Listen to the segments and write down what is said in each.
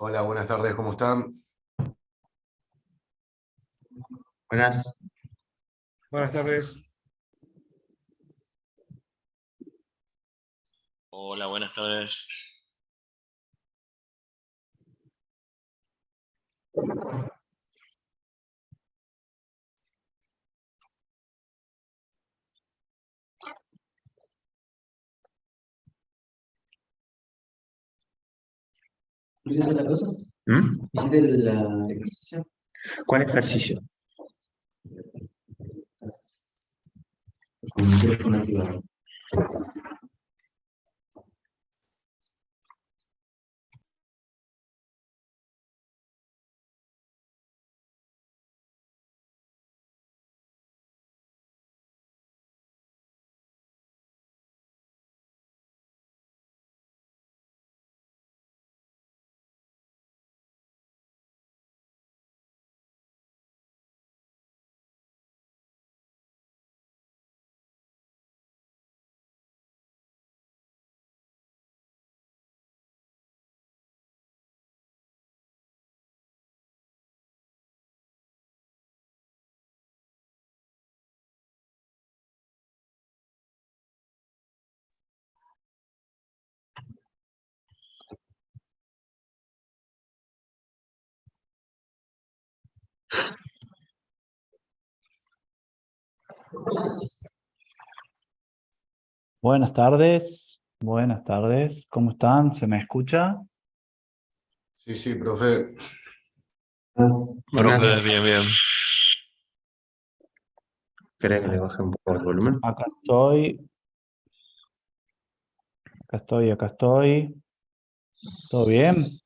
Hola, buenas tardes, ¿cómo están? Buenas. Buenas tardes. Hola, buenas tardes. ¿Hiciste la cosa? ¿Mm? ¿Hiciste el ejercicio? ¿Cuál ejercicio? Con el micrófono activado. Buenas tardes, ¿cómo están? ¿Se me escucha? Sí, profe. Profe, bien, bien. ¿Querés que le baje un poco el volumen? Acá estoy. ¿Todo bien?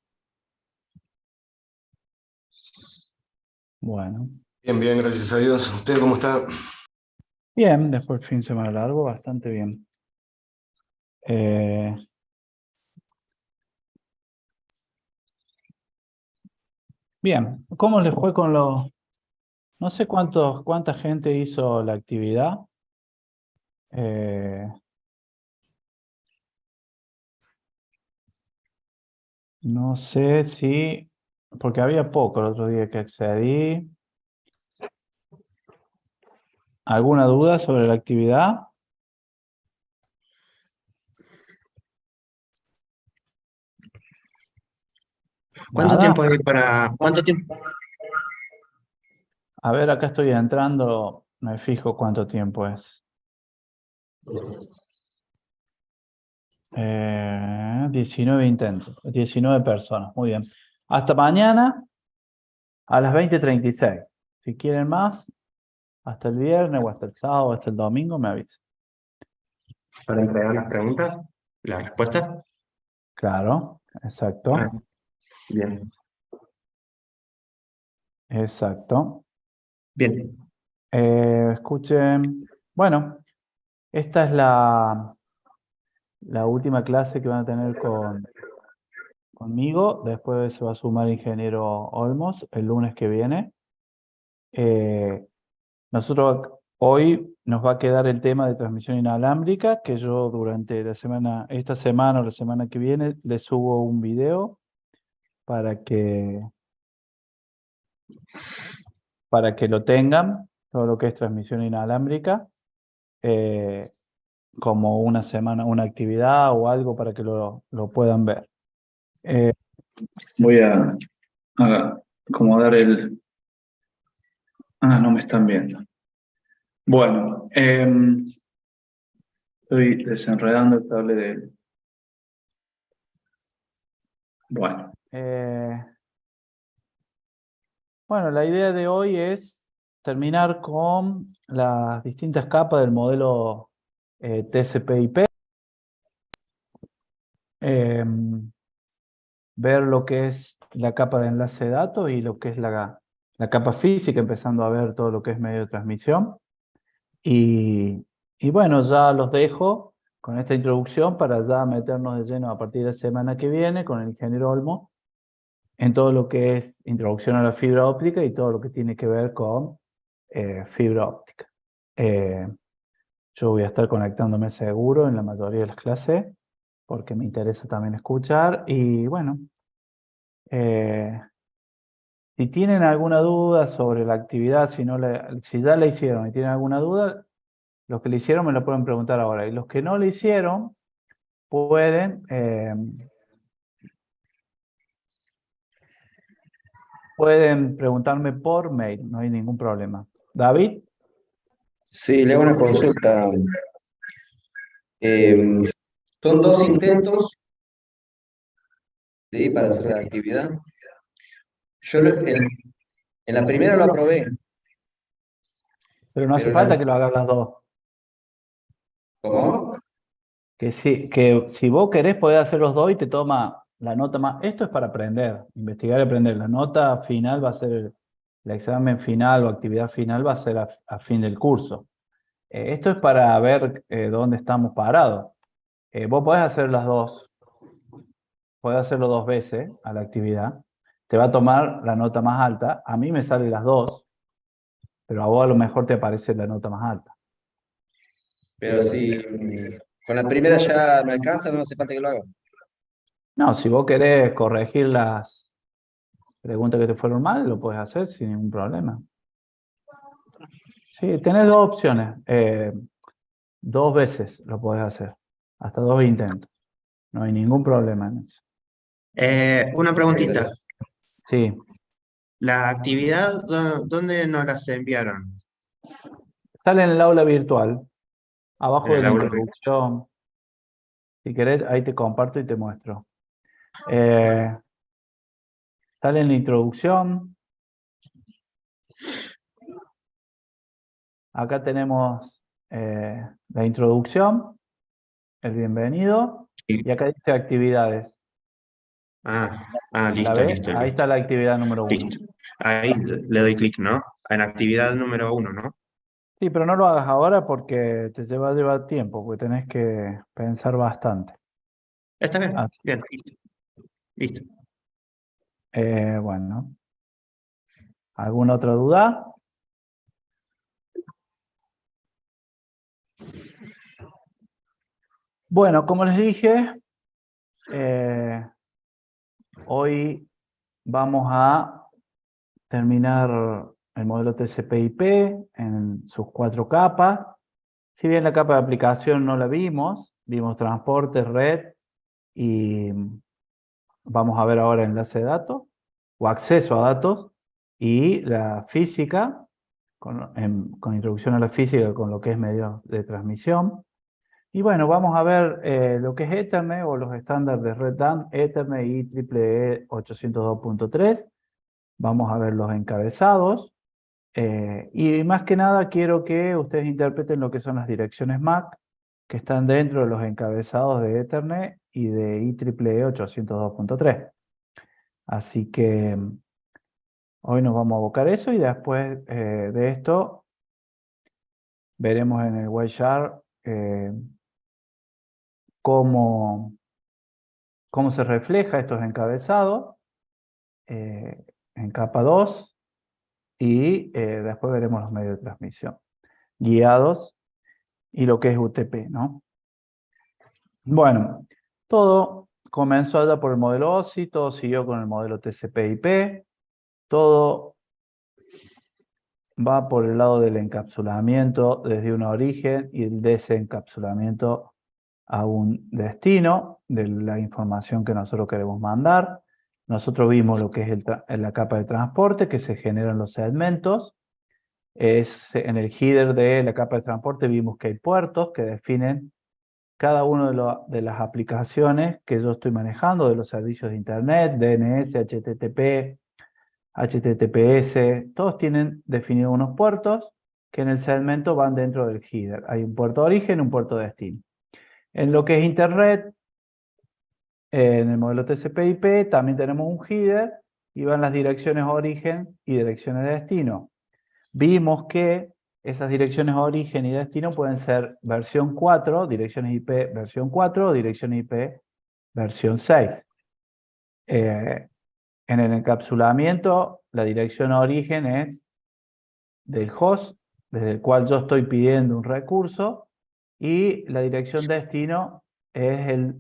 Bueno, Bien, bien, gracias a Dios. ¿Usted cómo está? bien, después del fin de semana largo, bastante bien. Eh, bien, ¿cómo les fue con los... No sé cuánta gente hizo la actividad. Eh, no sé si... Porque había poco el otro día que accedí. ¿Alguna duda sobre la actividad? ¿Cuánto ¿Nada? tiempo hay para...? ¿Cuánto tiempo? A ver, acá estoy entrando, me fijo cuánto tiempo es. 19 intentos, 19 personas, muy bien. Hasta mañana a las 20:36. Si quieren más, hasta el viernes o hasta el sábado o hasta el domingo me avisan. ¿Para entregar las preguntas? ¿Las respuestas? Claro, exacto, Ah, bien. exacto. Bien. Escuchen, bueno, esta es la última clase que van a tener conmigo. Después se va a sumar el ingeniero Olmos el lunes que viene. Nosotros hoy nos va a quedar el tema de transmisión inalámbrica, que yo durante esta semana o la semana que viene, les subo un video para que lo tengan, todo lo que es transmisión inalámbrica, eh, como una semana, una actividad o algo para que lo puedan ver. Voy a acomodar Ah, no me están viendo. Bueno, estoy desenredando el cable de... Bueno, Bueno, la idea de hoy es terminar con las distintas capas del modelo TCP/IP. Ver lo que es la capa de enlace de datos y lo que es la capa física, empezando a ver todo lo que es medio de transmisión. Y bueno, ya los dejo con esta introducción para ya meternos de lleno a partir de la semana que viene con el ingeniero Olmo en todo lo que es introducción a la fibra óptica y todo lo que tiene que ver con fibra óptica. Yo voy a estar conectándome seguro en la mayoría de las clases porque me interesa también escuchar y bueno, si tienen alguna duda sobre la actividad, si ya la hicieron y tienen alguna duda, los que le hicieron me lo pueden preguntar ahora. Y los que no le hicieron, pueden preguntarme por mail, no hay ningún problema. David, Sí, le hago una consulta. Son 2 intentos, ¿sí? Para hacer la actividad. Yo en la primera lo aprobé, pero no hace pero falta que lo hagas las dos. ¿cómo? Que si vos querés, podés hacer los dos y te toma la nota más. Esto es para aprender, investigar y aprender. La nota final va a ser, el examen final o actividad final va a ser a fin del curso. Esto es para ver dónde estamos parados. Vos podés hacer las dos, podés hacerlo 2 veces a la actividad. Te va a tomar la nota más alta. A mí me salen las dos, pero a vos a lo mejor te aparece la nota más alta. Pero si con la primera ya me alcanza, no hace falta que lo haga. No, si vos querés corregir las preguntas que te fueron mal, lo puedes hacer sin ningún problema. Sí, tenés 2 opciones. 2 veces lo podés hacer. Hasta 2 intentos. No hay ningún problema en eso. Una preguntita. Sí. ¿La actividad dónde nos las enviaron? Sale en el aula virtual. Abajo En de el la aula. introducción. Si querés, ahí te comparto y te muestro. Sale en la introducción. Acá tenemos la introducción, el bienvenido, Sí. y acá dice actividades. ¿La ¿La ves? ves? Listo, Ahí listo. está la actividad número 1. Listo. Ahí le doy clic, ¿no? En actividad número 1, ¿no? Sí, pero no lo hagas ahora porque te va a llevar tiempo, porque tenés que pensar bastante. Está bien, Ah, bien, listo. Listo. bueno. ¿Alguna otra duda? Bueno, como les dije, hoy vamos a terminar el modelo TCP/IP en sus 4 capas. Si bien la capa de aplicación no la vimos transporte, red y vamos a ver ahora enlace de datos o acceso a datos y la física, con introducción a la física con lo que es medios de transmisión. Y bueno, vamos a ver lo que es Ethernet o los estándares de Red DAN, Ethernet y IEEE 802.3. Vamos a ver los encabezados. Y más que nada quiero que ustedes interpreten lo que son las direcciones MAC que están dentro de los encabezados de Ethernet y de IEEE 802.3. Así que hoy nos vamos a abocar eso y después de esto veremos en el Wireshark cómo se refleja estos encabezados en capa 2 y después veremos los medios de transmisión guiados y lo que es UTP, ¿no? Bueno, todo comenzó allá por el modelo OSI, todo siguió con el modelo TCP/IP, todo va por el lado del encapsulamiento desde un origen y el desencapsulamiento a un destino de la información que nosotros queremos mandar. Nosotros vimos lo que es la capa de transporte, que se generan los segmentos, En el header de la capa de transporte vimos que hay puertos que definen cada una de las aplicaciones que yo estoy manejando, de los servicios de Internet, DNS, HTTP, HTTPS, todos tienen definidos unos puertos que en el segmento van dentro del header. Hay un puerto de origen y un puerto de destino. En lo que es Internet, en el modelo TCP/IP también tenemos un header y van las direcciones origen y direcciones de destino. Vimos que esas direcciones origen y destino pueden ser versión 4, direcciones IP versión 4 o direcciones IP versión 6. En el encapsulamiento, la dirección origen es del host, desde el cual yo estoy pidiendo un recurso, y la dirección destino es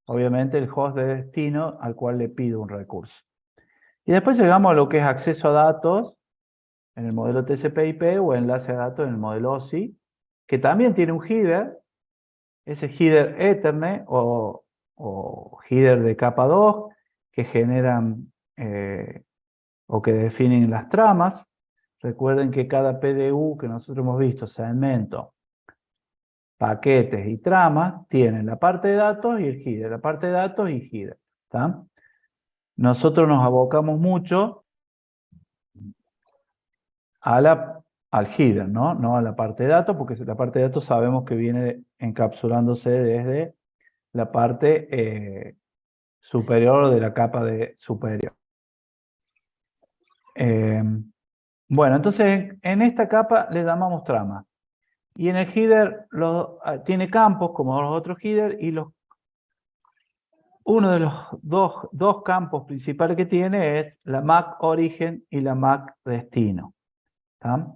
obviamente el host de destino al cual le pido un recurso. Y después llegamos a lo que es acceso a datos en el modelo TCP/IP o enlace a datos en el modelo OSI, que también tiene un header, ese header Ethernet o header de capa 2, que generan o que definen las tramas. Recuerden que cada PDU que nosotros hemos visto, segmento, paquetes y tramas, tienen la parte de datos y el header, la parte de datos y header. ¿Está? Nosotros nos abocamos mucho al header, no a la parte de datos, porque la parte de datos sabemos que viene encapsulándose desde la parte superior de la capa superior. Bueno, entonces en esta capa le llamamos trama. Y en el header tiene campos como los otros headers y uno de los dos campos principales que tiene es la MAC origen y la MAC destino. ¿Está?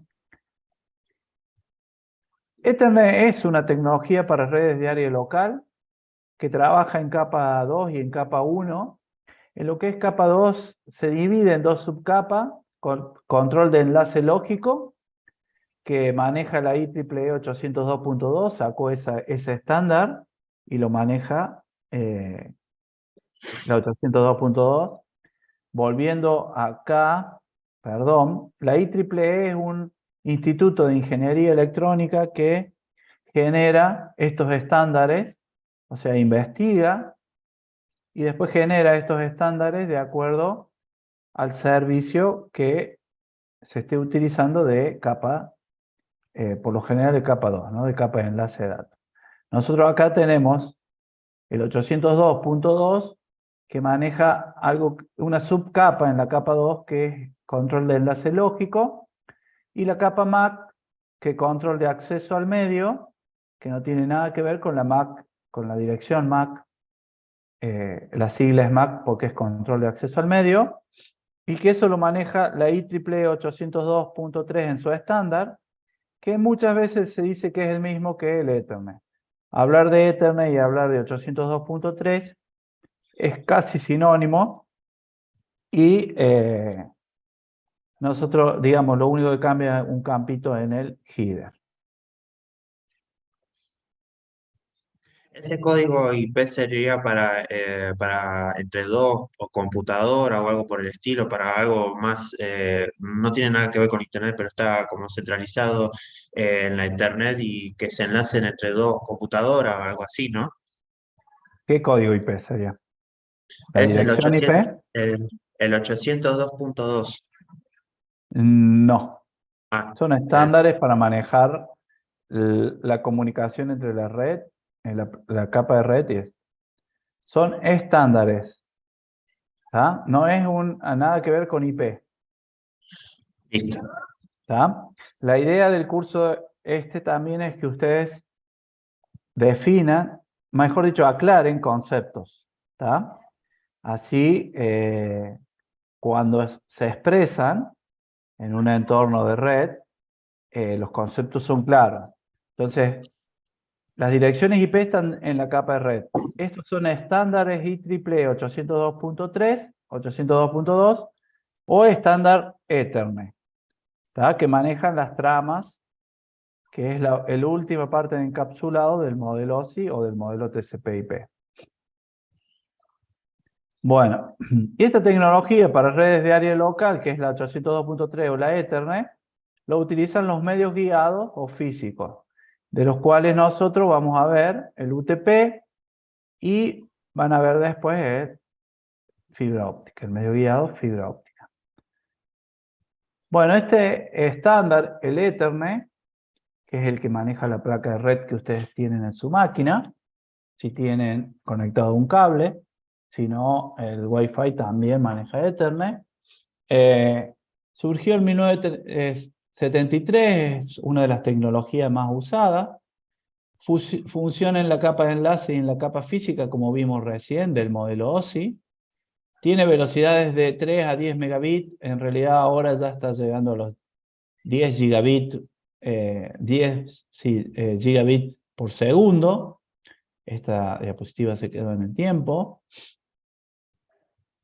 Ethernet es una tecnología para redes de área local que trabaja en capa 2 y en capa 1. En lo que es capa 2 se divide en dos subcapas, con control de enlace lógico, que maneja la IEEE 802.2, sacó ese estándar y lo maneja la 802.2. Volviendo acá, perdón, la IEEE es un instituto de ingeniería electrónica que genera estos estándares, o sea, investiga y después genera estos estándares de acuerdo al servicio que se esté utilizando de capa, por lo general de capa 2, ¿no? De capa de enlace de datos. Nosotros acá tenemos el 802.2 que maneja una subcapa en la capa 2 que es control de enlace lógico, y la capa MAC que es control de acceso al medio, que no tiene nada que ver con la MAC, con la dirección MAC, la sigla es MAC porque es control de acceso al medio, y que eso lo maneja la IEEE 802.3 en su estándar, que muchas veces se dice que es el mismo que el Ethernet. Hablar de Ethernet y hablar de 802.3 es casi sinónimo, y nosotros, digamos, lo único que cambia es un campito en el header. Ese código IP sería para entre dos o computadora o algo por el estilo, para algo más, no tiene nada que ver con Internet, pero está como centralizado en la Internet y que se enlacen entre dos computadoras o algo así, ¿no? ¿Qué código IP sería? ¿La Es dirección IP? el 802.2. No. Ah, Son estándares para manejar la comunicación entre la red, la capa de red. Son estándares. ¿Tá? No es nada que ver con IP. listo. ¿Tá? La idea del curso también es que ustedes definan, mejor dicho, aclaren conceptos. ¿Tá? Así, cuando se expresan en un entorno de red, los conceptos son claros. Entonces, las direcciones IP están en la capa de red. Estos son estándares IEEE 802.3, 802.2 o estándar Ethernet, ¿tá? Que manejan las tramas, que es la última parte de encapsulado del modelo OSI o del modelo TCP/IP. Bueno, y esta tecnología para redes de área local, que es la 802.3 o la Ethernet, lo utilizan los medios guiados o físicos, de los cuales nosotros vamos a ver el UTP y van a ver después fibra óptica, el medio guiado, fibra óptica. Bueno, este estándar, el Ethernet, que es el que maneja la placa de red que ustedes tienen en su máquina, si tienen conectado un cable, si no, el Wi-Fi también maneja Ethernet. Surgió en 1973, es una de las tecnologías más usadas. Funciona en la capa de enlace y en la capa física, como vimos recién, del modelo OSI. Tiene velocidades de 3 a 10 megabits, en realidad ahora ya está llegando a los 10 gigabits, gigabits por segundo. Esta diapositiva se quedó en el tiempo.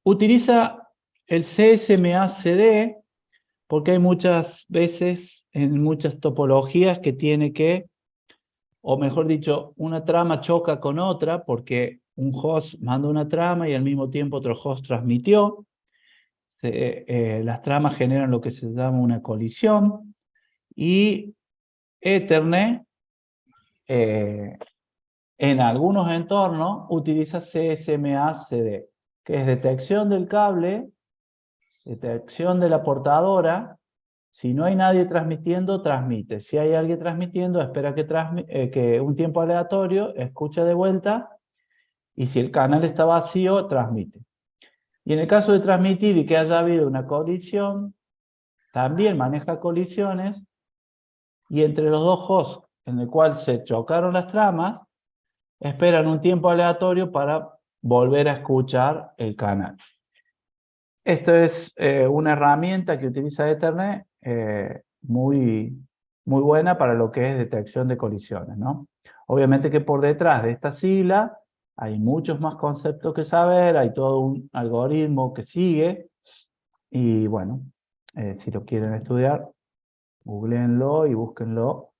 Utiliza el CSMA-CD porque hay muchas veces, en muchas topologías, que tiene que, o mejor dicho, una trama choca con otra porque un host manda una trama y al mismo tiempo otro host transmitió. Las tramas generan lo que se llama una colisión. Y Ethernet, en algunos entornos, utiliza CSMA-CD, que es detección del cable, detección de la portadora. Si no hay nadie transmitiendo, transmite. Si hay alguien transmitiendo, espera que un tiempo aleatorio, escucha de vuelta, y si el canal está vacío, transmite. Y en el caso de transmitir y que haya habido una colisión, también maneja colisiones, y entre los dos hosts en el cual se chocaron las tramas, esperan un tiempo aleatorio para volver a escuchar el canal. Esto es una herramienta que utiliza Ethernet muy buena para lo que es detección de colisiones, ¿no? Obviamente que por detrás de esta sigla hay muchos más conceptos que saber, hay todo un algoritmo que sigue, y bueno, si lo quieren estudiar, googleenlo y búsquenlo,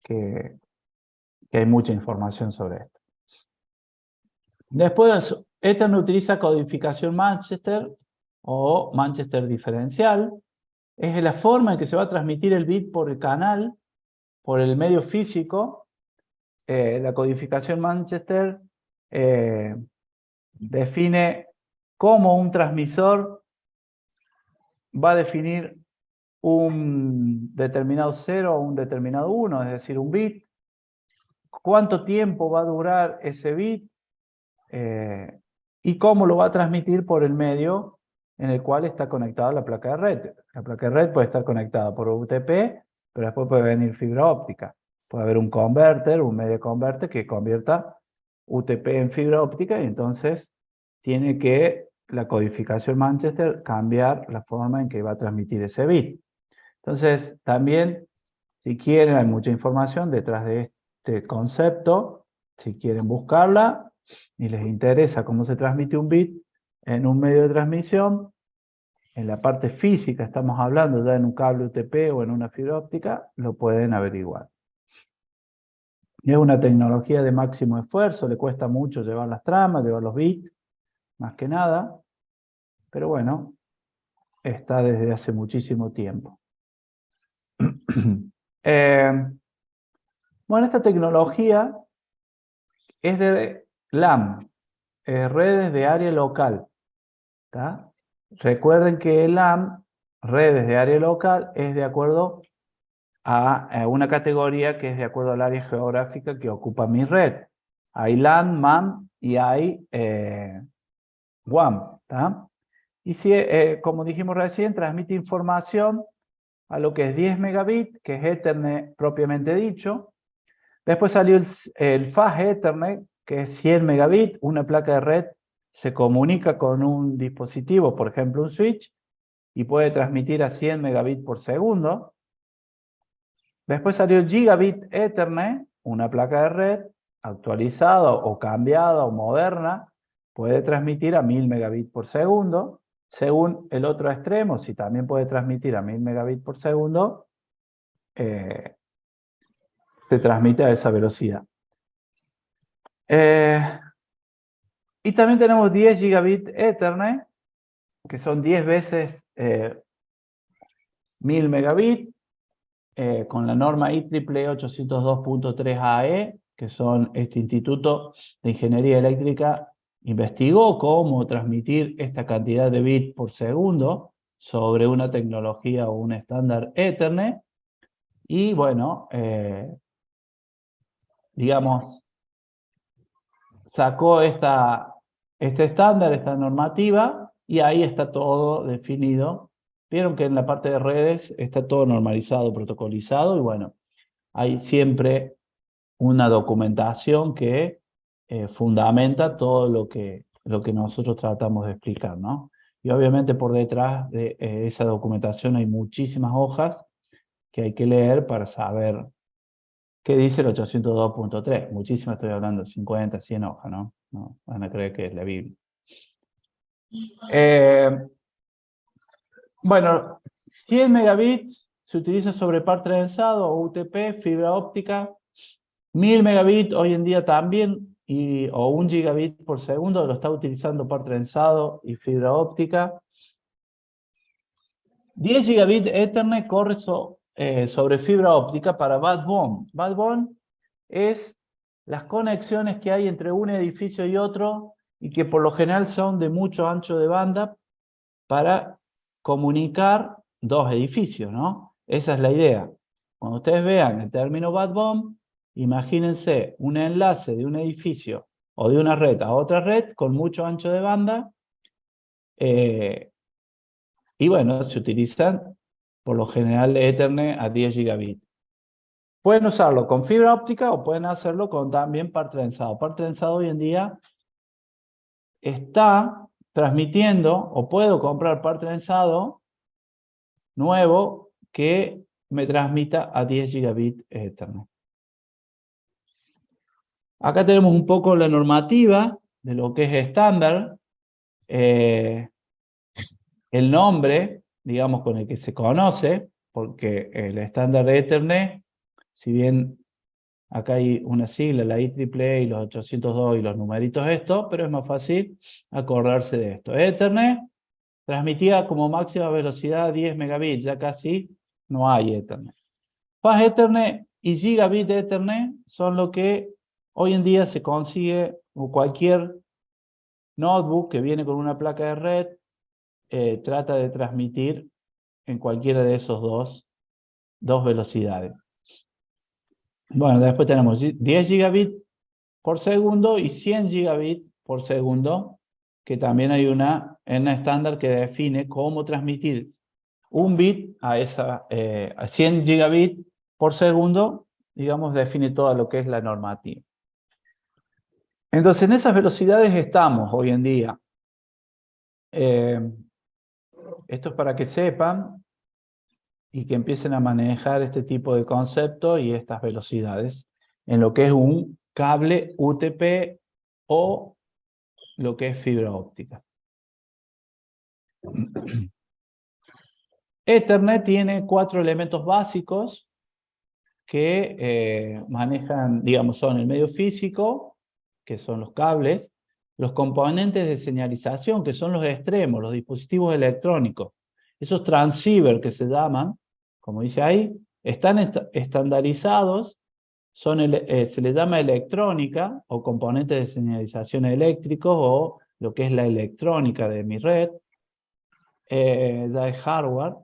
que hay mucha información sobre esto. Después, Ethernet utiliza codificación Manchester o Manchester diferencial. Es la forma en que se va a transmitir el bit por el canal, por el medio físico. La codificación Manchester define cómo un transmisor va a definir un determinado 0 o un determinado 1, es decir, un bit. Cuánto tiempo va a durar ese bit y cómo lo va a transmitir por el medio en el cual está conectada la placa de red. La placa de red puede estar conectada por UTP, pero después puede venir fibra óptica. Puede haber un converter, un medio converter que convierta UTP en fibra óptica, y entonces tiene que la codificación Manchester cambiar la forma en que va a transmitir ese bit. Entonces, también, si quieren, hay mucha información detrás de este concepto. Si quieren buscarla y les interesa cómo se transmite un bit en un medio de transmisión, en la parte física estamos hablando ya en un cable UTP o en una fibra óptica, lo pueden averiguar. Es una tecnología de máximo esfuerzo, le cuesta mucho llevar las tramas, llevar los bits, más que nada, pero bueno, está desde hace muchísimo tiempo. Bueno, esta tecnología es de LAN, redes de área local. ¿Tá? Recuerden que el LAN, redes de área local, es de acuerdo a una categoría que es de acuerdo al área geográfica que ocupa mi red. Hay LAN, MAN y hay WAN. ¿Tá? Y si, como dijimos recién, transmite información a lo que es 10 megabits, que es Ethernet propiamente dicho. Después salió el Fast Ethernet, que es 100 megabits. Una placa de red se comunica con un dispositivo, por ejemplo un switch, y puede transmitir a 100 megabits por segundo. Después salió el Gigabit Ethernet, una placa de red actualizada o cambiada o moderna, puede transmitir a 1000 megabits por segundo. Según el otro extremo, si también puede transmitir a 1000 megabits por segundo, se transmite a esa velocidad. Y también tenemos 10 gigabit Ethernet, que son 10 veces 1000 megabits. con la norma IEEE 802.3AE, que son este Instituto de Ingeniería Eléctrica investigó cómo transmitir esta cantidad de bits por segundo sobre una tecnología o un estándar Ethernet, y bueno, digamos, sacó este estándar, esta normativa, y ahí está todo definido. Vieron que en la parte de redes está todo normalizado, protocolizado, y bueno, hay siempre una documentación que fundamenta todo lo que nosotros tratamos de explicar, ¿no? Y obviamente por detrás de esa documentación hay muchísimas hojas que hay que leer para saber qué dice el 802.3. Muchísimas, estoy hablando, 50, 100 hojas, ¿no? No van a creer que es la Biblia. Bueno, 100 megabits se utiliza sobre par trenzado o UTP, fibra óptica. 1000 megabits hoy en día también, o 1 gigabit por segundo, lo está utilizando par trenzado y fibra óptica. 10 gigabit Ethernet corre sobre fibra óptica para backbone. Backbone es las conexiones que hay entre un edificio y otro, y que por lo general son de mucho ancho de banda para comunicar dos edificios, ¿no? Esa es la idea. Cuando ustedes vean el término backbone, imagínense un enlace de un edificio o de una red a otra red con mucho ancho de banda, y bueno, se utilizan por lo general Ethernet a 10 gigabits. Pueden usarlo con fibra óptica o pueden hacerlo con también par trenzado. Par trenzado hoy en día está transmitiendo, o puedo comprar par trenzado nuevo que me transmita a 10 gigabits Ethernet. Acá tenemos un poco la normativa de lo que es estándar. El nombre, digamos, con el que se conoce, porque el estándar de Ethernet, si bien acá hay una sigla, la IEEE y los 802 y los numeritos estos, pero es más fácil acordarse de esto. Ethernet transmitía como máxima velocidad 10 megabits, ya casi no hay Ethernet. Fast Ethernet y Gigabit Ethernet son lo que hoy en día se consigue con cualquier notebook que viene con una placa de red, trata de transmitir en cualquiera de esos dos velocidades. Bueno, después tenemos 10 gigabits por segundo y 100 gigabits por segundo, que también hay una estándar que define cómo transmitir un bit a 100 gigabits por segundo, digamos, define todo lo que es la normativa. Entonces, en esas velocidades estamos hoy en día. Esto es para que sepan y que empiecen a manejar este tipo de conceptos y estas velocidades en lo que es un cable UTP o lo que es fibra óptica. Ethernet tiene 4 elementos básicos que manejan, digamos, son el medio físico, que son los cables, los componentes de señalización, que son los extremos, los dispositivos electrónicos. Esos transceivers que se llaman, como dice ahí, están estandarizados, se les llama electrónica o componentes de señalización eléctricos o lo que es la electrónica de mi red, ya es hardware.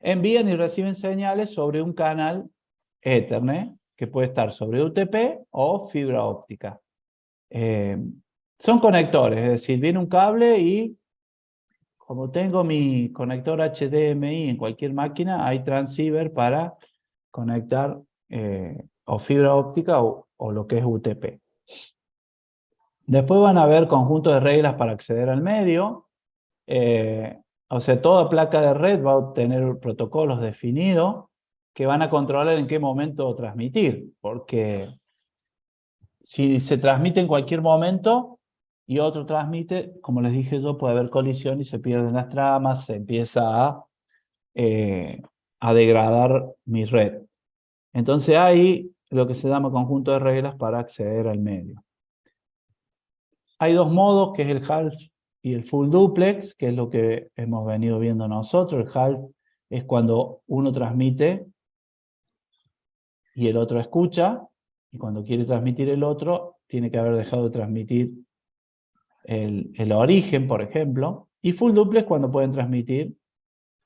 Envían y reciben señales sobre un canal Ethernet, que puede estar sobre UTP o fibra óptica. Son conectores, es decir, viene un cable y como tengo mi conector HDMI en cualquier máquina, hay transceiver para conectar o fibra óptica o lo que es UTP. Después van a ver conjuntos de reglas para acceder al medio. O sea, toda placa de red va a obtener protocolos definidos que van a controlar en qué momento transmitir, porque si se transmite en cualquier momento y otro transmite, como les dije yo, puede haber colisión y se pierden las tramas, se empieza a degradar mi red. Entonces hay lo que se llama conjunto de reglas para acceder al medio. Hay dos modos, que es el half y el full duplex, que es lo que hemos venido viendo nosotros. El half es cuando uno transmite y el otro escucha, y cuando quiere transmitir el otro, tiene que haber dejado de transmitir el origen, por ejemplo, y full duplex cuando pueden transmitir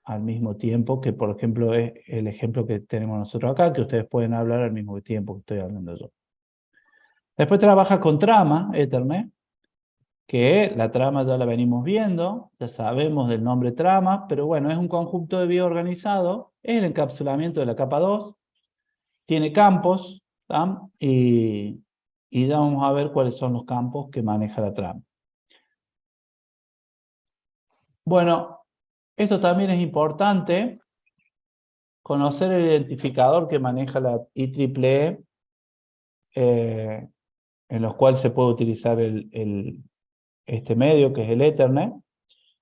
al mismo tiempo, que por ejemplo es el ejemplo que tenemos nosotros acá, que ustedes pueden hablar al mismo tiempo que estoy hablando yo. Después trabaja con trama, Ethernet, que la trama ya la venimos viendo, ya sabemos del nombre trama, pero bueno, es un conjunto de vías organizado, es el encapsulamiento de la capa 2, tiene campos, ¿tá? Y ya vamos a ver cuáles son los campos que maneja la trama. Bueno, esto también es importante, conocer el identificador que maneja la IEEE, en los cuales se puede utilizar este medio, que es el Ethernet,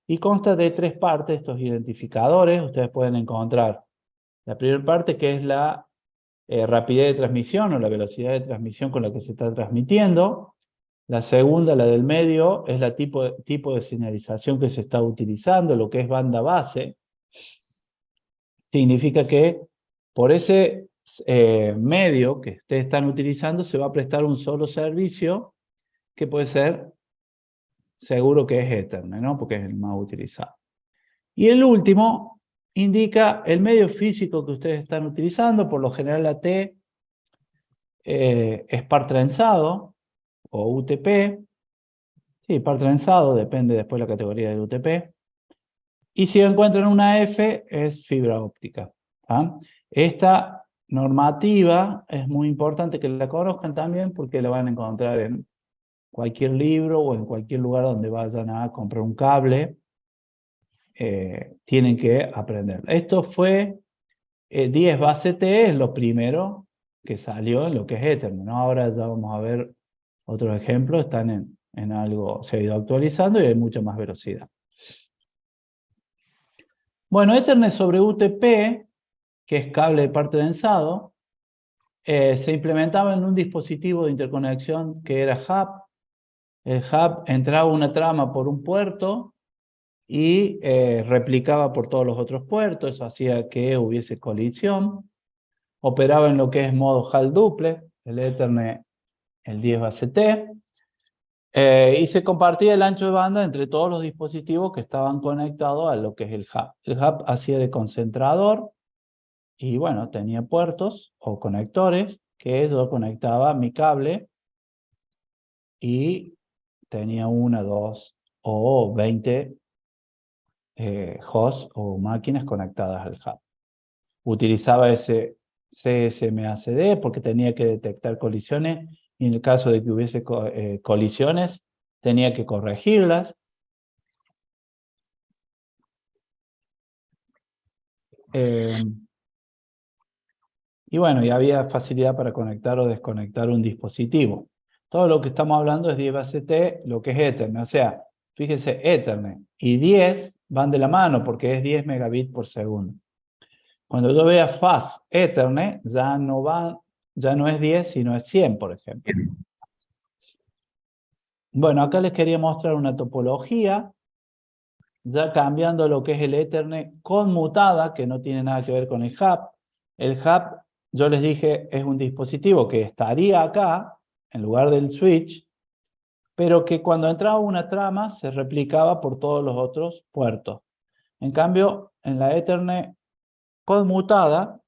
y consta de 3 partes estos identificadores. Ustedes pueden encontrar la primera parte, que es la rapidez de transmisión o la velocidad de transmisión con la que se está transmitiendo. La segunda, la del medio, es la tipo de señalización que se está utilizando, lo que es banda base. Significa que por ese medio que ustedes están utilizando se va a prestar un solo servicio, que puede ser seguro que es Ethernet, ¿no? Porque es el más utilizado. Y el último indica el medio físico que ustedes están utilizando. Por lo general la T es par trenzado o UTP. Sí, par trenzado, depende después de la categoría del UTP. Y si encuentran una F, es fibra óptica. ¿Ah? Esta normativa es muy importante que la conozcan también, porque la van a encontrar en cualquier libro o en cualquier lugar donde vayan a comprar un cable. Tienen que aprender. Esto fue 10 base T, es lo primero que salió en lo que es Ethernet, ¿no? Ahora ya vamos a ver otros ejemplos, están en algo, se ha ido actualizando y hay mucha más velocidad. Bueno, Ethernet sobre UTP, que es cable de parte densado, se implementaba en un dispositivo de interconexión que era hub. El hub entraba una trama por un puerto y replicaba por todos los otros puertos. Eso hacía que hubiese colisión. Operaba en lo que es modo HAL duplex, el Ethernet, el 10 base T, y se compartía el ancho de banda entre todos los dispositivos que estaban conectados a lo que es el hub. El hub hacía de concentrador y bueno, tenía puertos o conectores que yo conectaba mi cable y tenía 1, 2 o 20 hosts o máquinas conectadas al hub. Utilizaba ese CSMACD porque tenía que detectar colisiones y en el caso de que hubiese colisiones tenía que corregirlas. Y bueno, y había facilidad para conectar o desconectar un dispositivo. Todo lo que estamos hablando es 10 base T, lo que es Ethernet. O sea, fíjense, Ethernet y 10 van de la mano porque es 10 megabits por segundo. Cuando yo vea Fast Ethernet, ya no es 10, sino es 100, por ejemplo. Bueno, acá les quería mostrar una topología, ya cambiando lo que es el Ethernet conmutada, que no tiene nada que ver con el hub. El hub, yo les dije, es un dispositivo que estaría acá, en lugar del switch, pero que cuando entraba una trama se replicaba por todos los otros puertos. En cambio, en la Ethernet conmutada,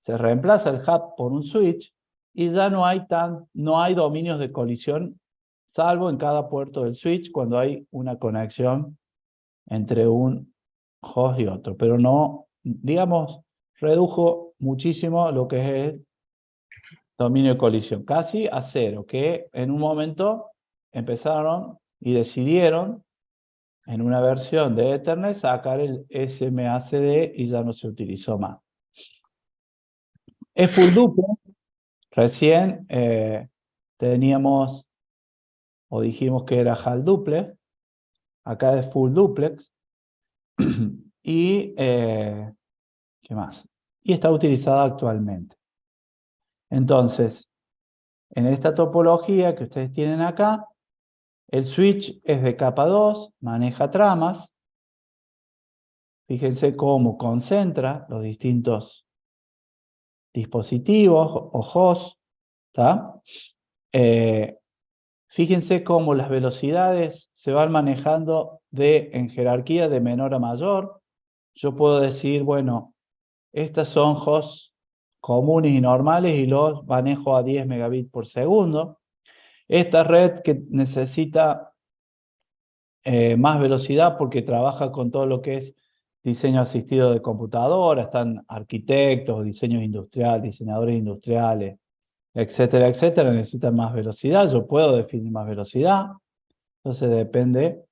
se reemplaza el hub por un switch y ya no hay dominios de colisión, salvo en cada puerto del switch cuando hay una conexión entre un host y otro. Pero no, digamos, redujo muchísimo lo que es el dominio de colisión, casi a cero, que en un momento empezaron y decidieron en una versión de Ethernet sacar el SMACD y ya no se utilizó más. Es full duplex. Recién teníamos o dijimos que era HAL duplex. Acá es full duplex. Y ¿qué más? Y está utilizada actualmente. Entonces, en esta topología que ustedes tienen acá, el switch es de capa 2, maneja tramas. Fíjense cómo concentra los distintos dispositivos o hosts, ¿tá? Fíjense cómo las velocidades se van manejando en jerarquía de menor a mayor. Yo puedo decir, bueno, estas son hosts comunes y normales y los manejo a 10 megabits por segundo. Esta red que necesita más velocidad porque trabaja con todo lo que es diseño asistido de computadora, están arquitectos, diseñadores industriales, etcétera, etcétera, necesitan más velocidad. Yo puedo definir más velocidad. Entonces depende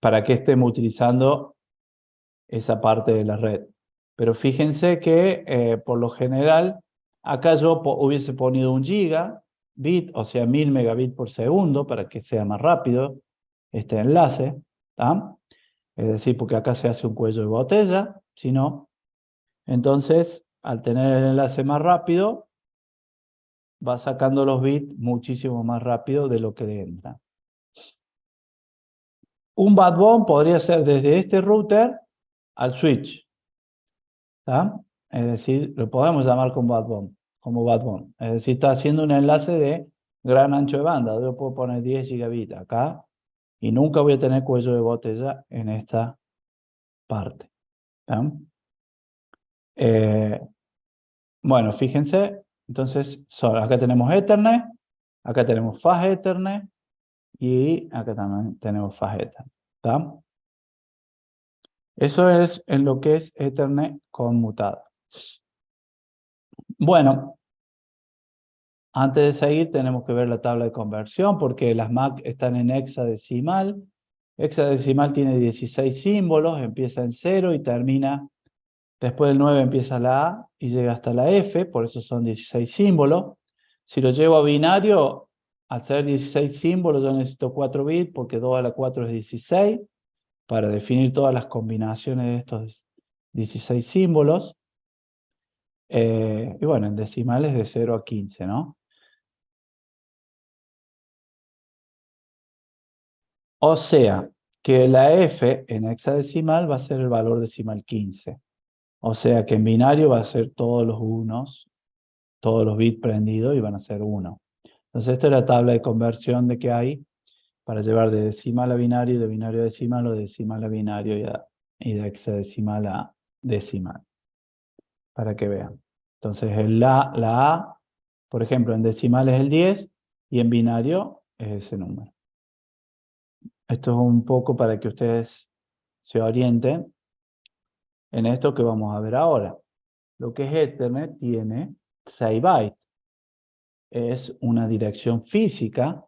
para qué estemos utilizando esa parte de la red. Pero fíjense que por lo general, acá yo hubiese ponido 1 gigabit, o sea 1000 megabits por segundo, para que sea más rápido este enlace, ¿tá? Es decir, porque acá se hace un cuello de botella, si no, entonces al tener el enlace más rápido, va sacando los bits muchísimo más rápido de lo que entra. Un backbone podría ser desde este router al switch, ¿tá? Es decir, lo podemos llamar como backbone. Es decir, está haciendo un enlace de gran ancho de banda. Yo puedo poner 10 gigabits acá y nunca voy a tener cuello de botella en esta parte, ¿tá? Bueno, fíjense, entonces acá tenemos Ethernet, acá tenemos Fast Ethernet y acá también tenemos Fast Ethernet, ¿tá? Eso es en lo que es Ethernet conmutado. Bueno, antes de seguir tenemos que ver la tabla de conversión porque las MAC están en hexadecimal. Hexadecimal tiene 16 símbolos, empieza en 0 y termina, después del 9 empieza la A y llega hasta la F, por eso son 16 símbolos. Si lo llevo a binario, al ser 16 símbolos yo necesito 4 bits porque 2 a la 4 es 16 para definir todas las combinaciones de estos 16 símbolos. Y bueno, en decimales de 0 a 15, ¿no? O sea, que la F en hexadecimal va a ser el valor decimal 15. O sea que en binario va a ser todos los unos, todos los bits prendidos y van a ser 1. Entonces esta es la tabla de conversión de que hay para llevar de decimal a binario, de binario a decimal o de decimal a binario y de hexadecimal a decimal. Para que vean. Entonces la A, por ejemplo, en decimal es el 10 y en binario es ese número. Esto es un poco para que ustedes se orienten en esto que vamos a ver ahora. Lo que es Ethernet tiene 6 bytes. Es una dirección física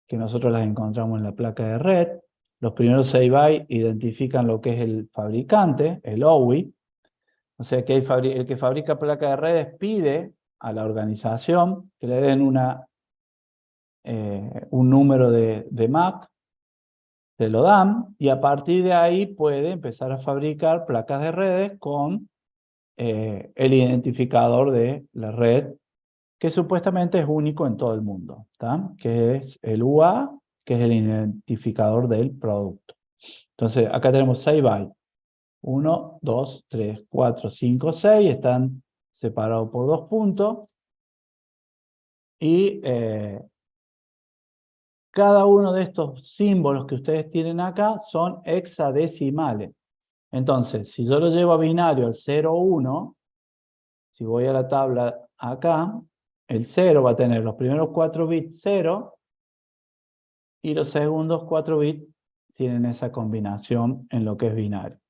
que nosotros las encontramos en la placa de red. Los primeros 6 bytes identifican lo que es el fabricante, el OWI. O sea que el que fabrica placa de redes pide a la organización que le den un número de MAC, se lo dan, y a partir de ahí puede empezar a fabricar placas de redes con el identificador de la red, que supuestamente es único en todo el mundo, ¿tá? Que es el UA, que es el identificador del producto. Entonces, acá tenemos 6 bytes. 1, 2, 3, 4, 5, 6, están separados por 2 puntos. Y cada uno de estos símbolos que ustedes tienen acá son hexadecimales. Entonces, si yo lo llevo a binario al 0, 1, si voy a la tabla acá, el 0 va a tener los primeros 4 bits 0 y los segundos 4 bits tienen esa combinación en lo que es binario.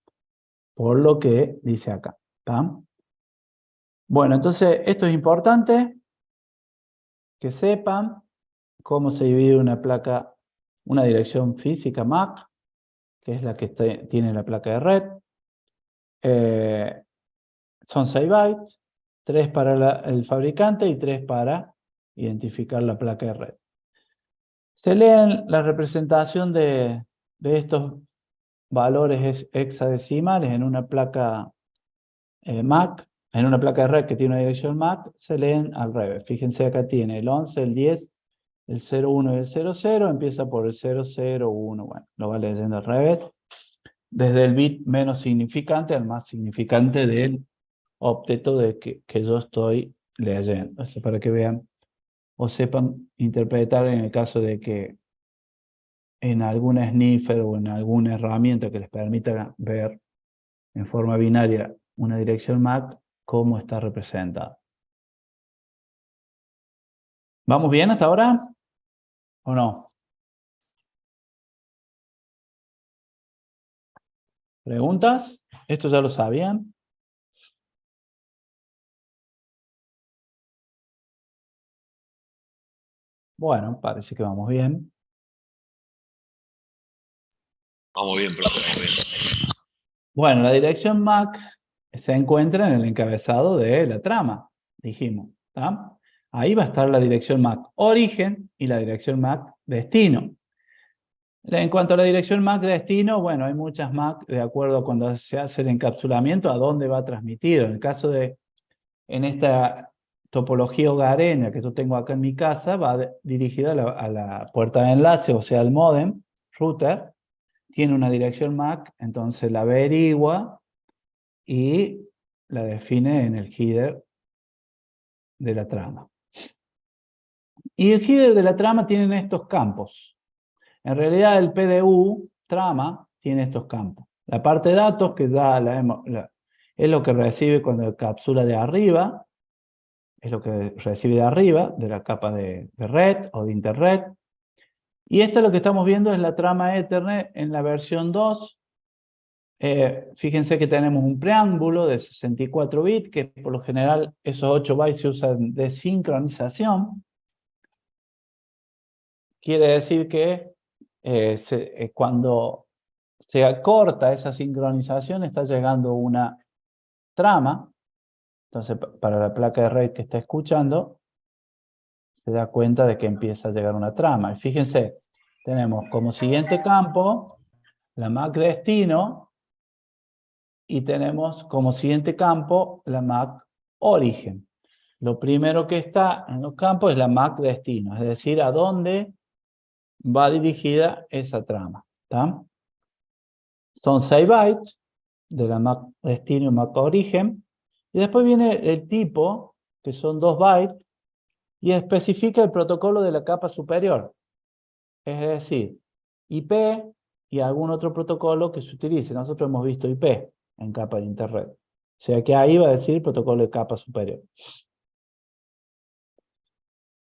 Por lo que dice acá, ¿tá? Bueno, entonces esto es importante que sepan cómo se divide una placa, una dirección física MAC, que es la que tiene la placa de red. Son 6 bytes, 3 para el fabricante y 3 para identificar la placa de red. Se leen la representación de estos valores hexadecimales en una placa MAC, en una placa de red que tiene una dirección MAC, se leen al revés. Fíjense, acá tiene el 11, el 10, el 01 y el 00, empieza por el 001, bueno, lo va leyendo al revés. desde el bit menos significante al más significante del octeto que yo estoy leyendo. Eso para que vean o sepan interpretar en el caso de que en algún sniffer o en alguna herramienta que les permita ver en forma binaria una dirección MAC, cómo está representada. ¿Vamos bien hasta ahora? ¿O no? ¿Preguntas? ¿Esto ya lo sabían? Bueno, parece que vamos bien. Vamos bien, profe, vamos bien. Bueno, la dirección MAC se encuentra en el encabezado de la trama, dijimos. ¿Tá? Ahí va a estar la dirección MAC origen y la dirección MAC destino. En cuanto a la dirección MAC destino, bueno, hay muchas MAC de acuerdo a cuando se hace el encapsulamiento a dónde va transmitido. En el caso de, en esta topología hogareña que yo tengo acá en mi casa, va dirigida a la puerta de enlace, o sea, al módem, router. Tiene una dirección MAC, entonces la averigua y la define en el header de la trama. Y el header de la trama tiene estos campos. En realidad el PDU, trama, tiene estos campos. La parte de datos, que ya es lo que recibe cuando encapsula de arriba, es lo que recibe de arriba, de la capa de red o de internet. Y esto lo que estamos viendo es la trama Ethernet en la versión 2. Fíjense que tenemos un preámbulo de 64 bits, que por lo general esos 8 bytes se usan de sincronización. Quiere decir que cuando se acorta esa sincronización está llegando una trama. Entonces, para la placa de red que está escuchando, se da cuenta de que empieza a llegar una trama. Y fíjense, tenemos como siguiente campo la MAC destino y tenemos como siguiente campo la MAC origen. Lo primero que está en los campos es la MAC destino, es decir, a dónde va dirigida esa trama. ¿Tá? Son 6 bytes de la MAC destino y MAC origen. Y después viene el tipo, que son 2 bytes, y especifica el protocolo de la capa superior. Es decir, IP y algún otro protocolo que se utilice. Nosotros hemos visto IP en capa de internet. O sea que ahí va a decir protocolo de capa superior.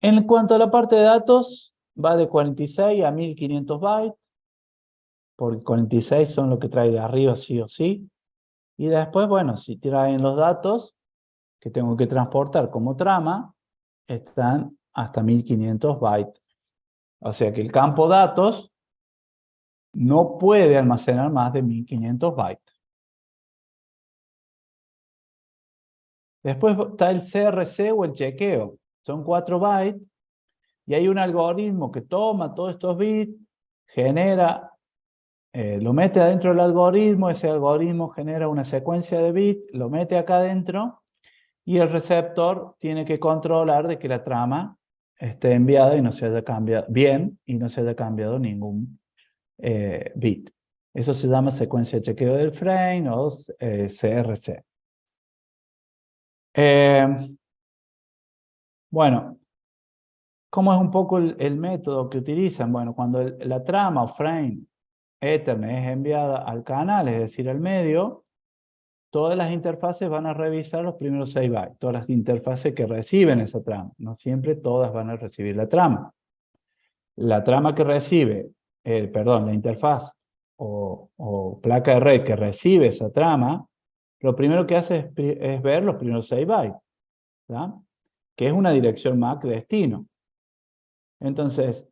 En cuanto a la parte de datos, va de 46 a 1500 bytes, porque 46 son lo que trae de arriba sí o sí. Y después, bueno, si traen los datos que tengo que transportar como trama, están hasta 1500 bytes. O sea que el campo datos no puede almacenar más de 1500 bytes. Después está el CRC o el chequeo. Son 4 bytes. Y hay un algoritmo que toma todos estos bits, genera, lo mete adentro del algoritmo, ese algoritmo genera una secuencia de bits, lo mete acá adentro, y el receptor tiene que controlar de que la trama esté enviada y no se haya cambiado bien, y no se haya cambiado ningún bit. Eso se llama secuencia de chequeo del frame o CRC. Bueno, ¿cómo es un poco el método que utilizan? Bueno, cuando la trama o frame Ethernet es enviada al canal, es decir, al medio, todas las interfaces van a revisar los primeros 6 bytes, todas las interfaces que reciben esa trama. No siempre todas van a recibir la trama. La trama que recibe, la interfaz o placa de red que recibe esa trama, lo primero que hace es ver los primeros 6 bytes, ¿tá? Que es una dirección MAC destino. Entonces,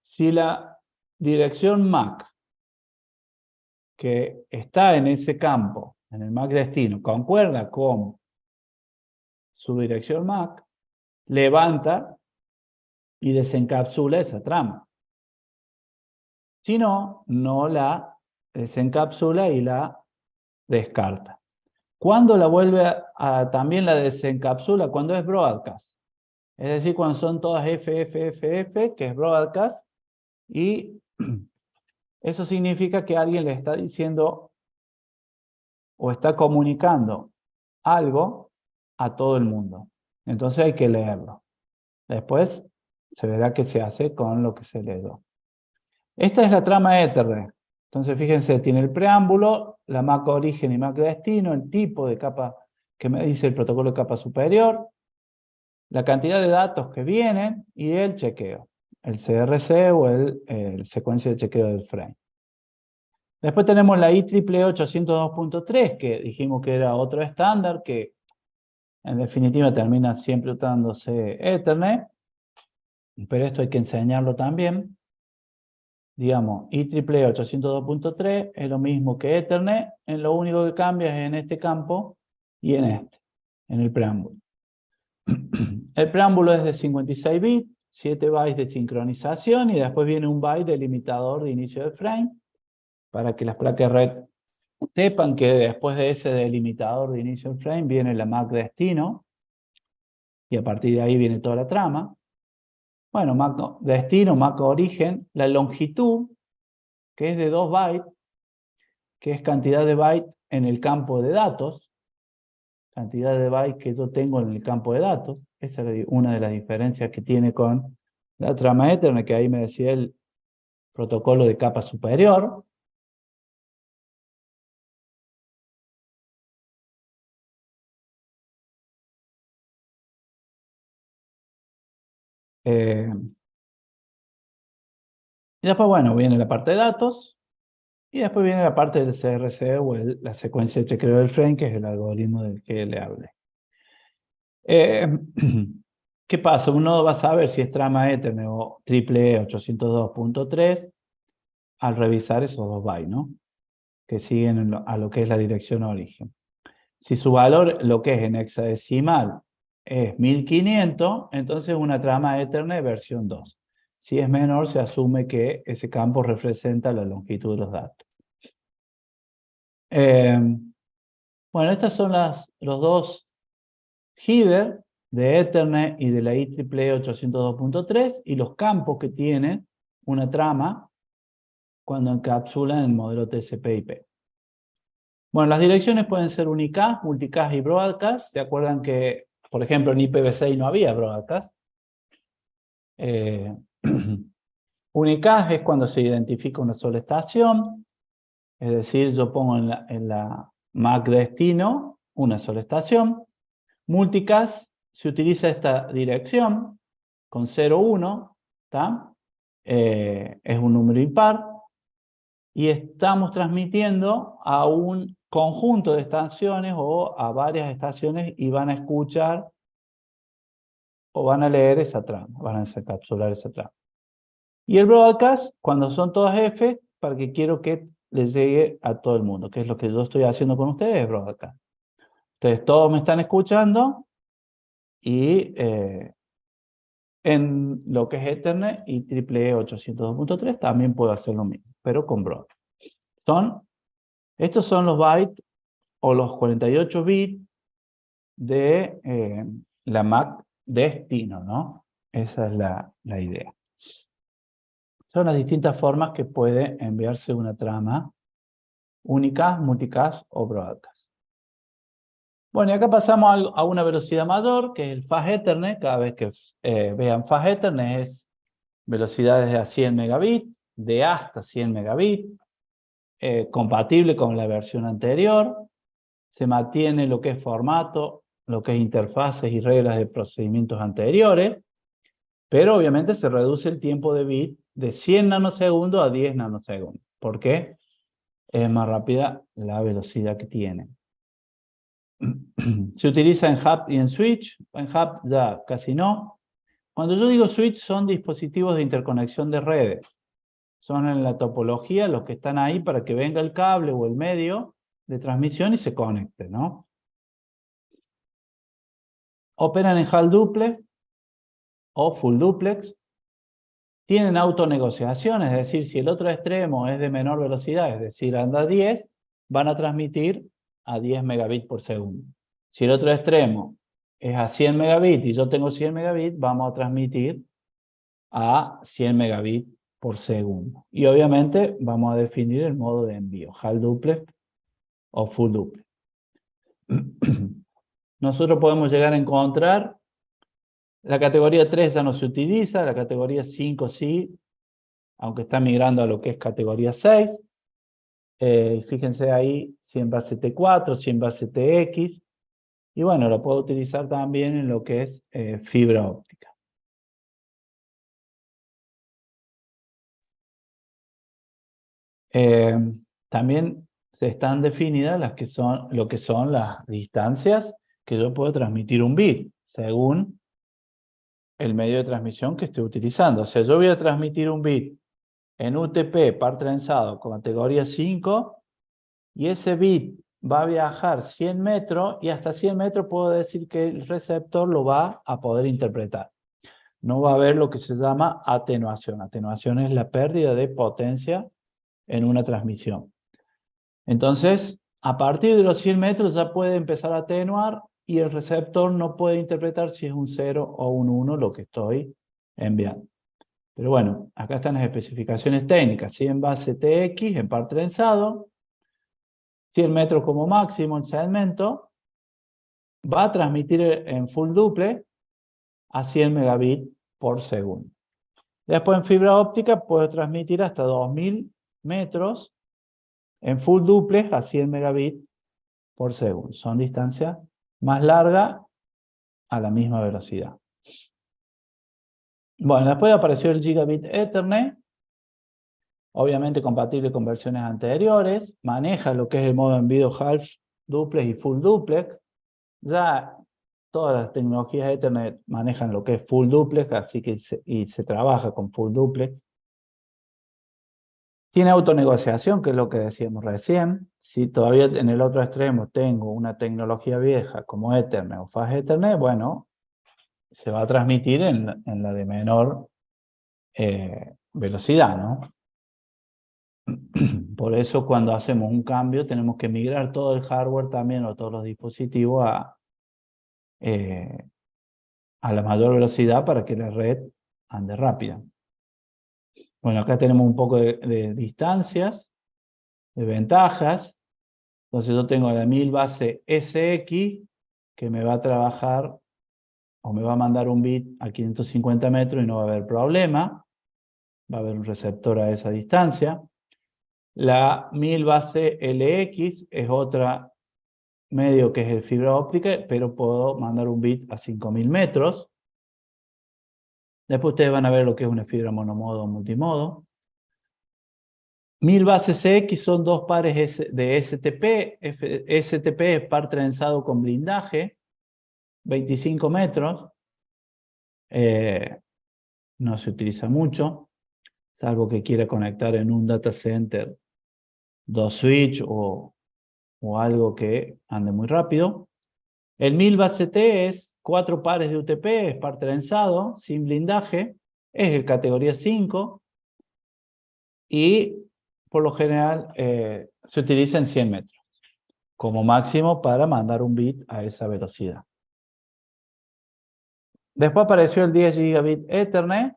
si la dirección MAC que está en ese campo, en el MAC destino, concuerda con su dirección MAC, levanta y desencapsula esa trama. Si no, no la desencapsula y la descarta. ¿Cuándo la vuelve también la desencapsula? Cuando es broadcast. Es decir, cuando son todas FFFF, que es broadcast, y Eso significa que alguien le está diciendo o está comunicando algo a todo el mundo. Entonces hay que leerlo. Después se verá qué se hace con lo que se leyó. Esta es la trama Ethernet. Entonces fíjense, tiene el preámbulo, la MAC origen y MAC destino, el tipo de capa que me dice el protocolo de capa superior, la cantidad de datos que vienen y el chequeo, el CRC o el secuencia de chequeo del frame. Después tenemos la IEEE 802.3, que dijimos que era otro estándar que en definitiva termina siempre usándose Ethernet, pero esto hay que enseñarlo también. Digamos, IEEE 802.3 es lo mismo que Ethernet, en lo único que cambia es en este campo y en este, en el preámbulo. El preámbulo es de 56 bits, 7 bytes de sincronización y después viene un byte de limitador de inicio del frame para que las placas de red sepan que después de ese delimitador de inicio del frame viene la MAC destino y a partir de ahí viene toda la trama. Bueno, MAC destino, MAC origen, la longitud, que es de 2 bytes, que es cantidad de bytes en el campo de datos, cantidad de bytes que yo tengo en el campo de datos. Esa es una de las diferencias que tiene con la trama Ethernet, que ahí me decía el protocolo de capa superior. Y después, bueno, viene la parte de datos, y después viene la parte del CRC o la secuencia de chequeo del frame, que es el algoritmo del que le hablé. ¿Qué pasa? Uno va a saber si es trama Ethernet o IEEE 802.3 al revisar esos 2 bytes, ¿no? Que siguen a lo que es la dirección origen. Si su valor, lo que es en hexadecimal, es 1500, entonces una trama Ethernet versión 2. Si es menor, se asume que ese campo representa la longitud de los datos. Bueno, estos son los dos header de Ethernet y de la IEEE 802.3 y los campos que tiene una trama cuando encapsulan el modelo TCP/IP. Bueno, las direcciones pueden ser unicast, multicast y broadcast. ¿Se acuerdan que, por ejemplo, en IPv6 no había broadcast? Unicast es cuando se identifica una sola estación, es decir, yo pongo en la MAC destino una sola estación. Multicast se utiliza esta dirección con 0,1, ¿está? Es un número impar, y estamos transmitiendo a un conjunto de estaciones o a varias estaciones y van a escuchar o van a leer esa trama, van a encapsular esa trama. Y el broadcast, cuando son todas F, para que quiero que les llegue a todo el mundo, que es lo que yo estoy haciendo con ustedes, es broadcast. Entonces todos me están escuchando y en lo que es Ethernet y IEEE 802.3 también puedo hacer lo mismo, pero con broadcast. Estos son los bytes o los 48 bits de la MAC destino, ¿no? Esa es la idea. Son las distintas formas que puede enviarse una trama unicast, multicast o broadcast. Bueno, y acá pasamos a una velocidad mayor, que es el Fast Ethernet. Cada vez que vean Fast Ethernet es velocidades de a 100 megabits, de hasta 100 megabits, compatible con la versión anterior. Se mantiene lo que es formato, lo que es interfaces y reglas de procedimientos anteriores, pero obviamente se reduce el tiempo de bit de 100 nanosegundos a 10 nanosegundos. ¿Por qué? Es más rápida la velocidad que tiene. Se utiliza en hub y en switch. En hub ya casi no. Cuando yo digo switch son dispositivos de interconexión de redes. Son en la topología los que están ahí para que venga el cable o el medio de transmisión y se conecte, ¿no? Operan en half duplex o full duplex. Tienen autonegociación, es decir, si el otro extremo es de menor velocidad, es decir, anda a 10, van a transmitir a 10 megabits por segundo. Si el otro extremo es a 100 megabits y yo tengo 100 megabits, vamos a transmitir a 100 megabits por segundo. Y obviamente vamos a definir el modo de envío, half duplex o full duplex. Nosotros podemos llegar a encontrar, la categoría 3 ya no se utiliza, la categoría 5 sí, aunque está migrando a lo que es categoría 6. Fíjense ahí, 100 base T4, 100 base TX, y bueno, lo puedo utilizar también en lo que es fibra óptica. También se están definidas lo que son las distancias que yo puedo transmitir un bit, según el medio de transmisión que estoy utilizando. O sea, yo voy a transmitir un bit en UTP par trenzado con categoría 5, y ese bit va a viajar 100 metros, y hasta 100 metros puedo decir que el receptor lo va a poder interpretar. No va a haber lo que se llama atenuación. Atenuación es la pérdida de potencia en una transmisión. Entonces, a partir de los 100 metros ya puede empezar a atenuar, y el receptor no puede interpretar si es un 0 o un 1 lo que estoy enviando. Pero bueno, acá están las especificaciones técnicas. 100 base TX en par trenzado, 100 metros como máximo en segmento, va a transmitir en full duplex a 100 megabits por segundo. Después en fibra óptica puedo transmitir hasta 2000 metros en full duplex a 100 megabits por segundo. Son distancias más largas a la misma velocidad. Bueno, después apareció el Gigabit Ethernet, obviamente compatible con versiones anteriores, maneja lo que es el modo envío half duplex y full duplex. Ya todas las tecnologías Ethernet manejan lo que es full duplex, así que se trabaja con full duplex. Tiene autonegociación, que es lo que decíamos recién. Si todavía en el otro extremo tengo una tecnología vieja como Ethernet o Fast Ethernet, bueno, se va a transmitir en la de menor velocidad, ¿no? Por eso cuando hacemos un cambio tenemos que migrar todo el hardware también o todos los dispositivos a la mayor velocidad para que la red ande rápida. Bueno, acá tenemos un poco de distancias, de ventajas. Entonces yo tengo la 1000 base SX que me va a trabajar o me va a mandar un bit a 550 metros y no va a haber problema. Va a haber un receptor a esa distancia. La 1000 base LX es otra medio que es el fibra óptica, pero puedo mandar un bit a 5000 metros. Después ustedes van a ver lo que es una fibra monomodo o multimodo. 1000 bases CX son dos pares de STP. STP es par trenzado con blindaje, 25 metros. No se utiliza mucho, salvo que quiera conectar en un data center 2 switch o algo que ande muy rápido. El 1000 base T es 4 pares de UTP, es par trenzado, sin blindaje, es de categoría 5 y por lo general se utiliza en 100 metros como máximo para mandar un bit a esa velocidad. Después apareció el 10 gigabit Ethernet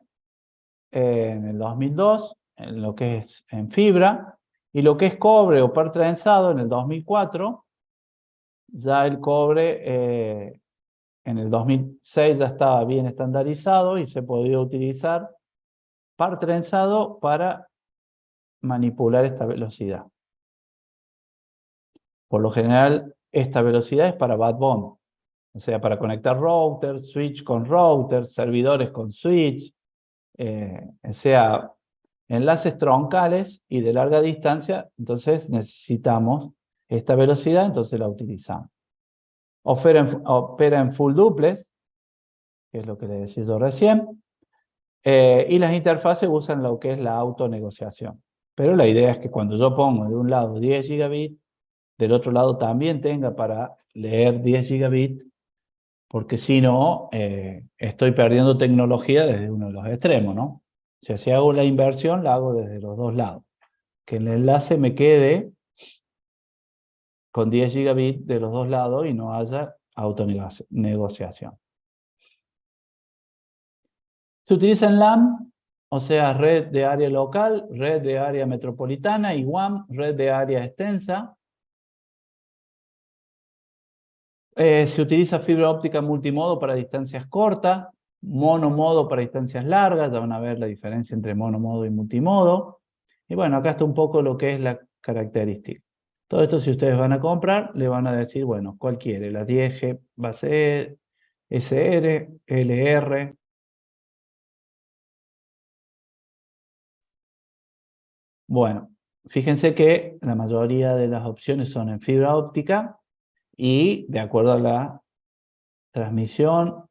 en el 2002, en lo que es en fibra, y lo que es cobre o par trenzado en el 2004. Ya el cobre en el 2006 ya estaba bien estandarizado y se podía utilizar par trenzado para manipular esta velocidad. Por lo general, esta velocidad es para backbone, o sea, para conectar router, switch con router, servidores con switch, o sea, enlaces troncales y de larga distancia. Entonces necesitamos esta velocidad, entonces la utilizamos. Opera en full duplex, que es lo que le decía yo recién, y las interfaces usan lo que es la autonegociación. Pero la idea es que cuando yo pongo de un lado 10 gigabits, del otro lado también tenga para leer 10 gigabits, porque si no, estoy perdiendo tecnología desde uno de los extremos, ¿no? O sea, si hago la inversión, la hago desde los dos lados. Que el enlace me quede con 10 gigabits de los dos lados y no haya autonegociación. Se utiliza en LAN O sea, red de área local, red de área metropolitana y WAN, red de área extensa. Se utiliza fibra óptica multimodo para distancias cortas, monomodo para distancias largas, ya van a ver la diferencia entre monomodo y multimodo. Y bueno, acá está un poco lo que es la característica. Todo esto, si ustedes van a comprar, le van a decir, bueno, ¿cuál quiere? La 10G base SR, LR. Bueno, fíjense que la mayoría de las opciones son en fibra óptica y de acuerdo a la transmisión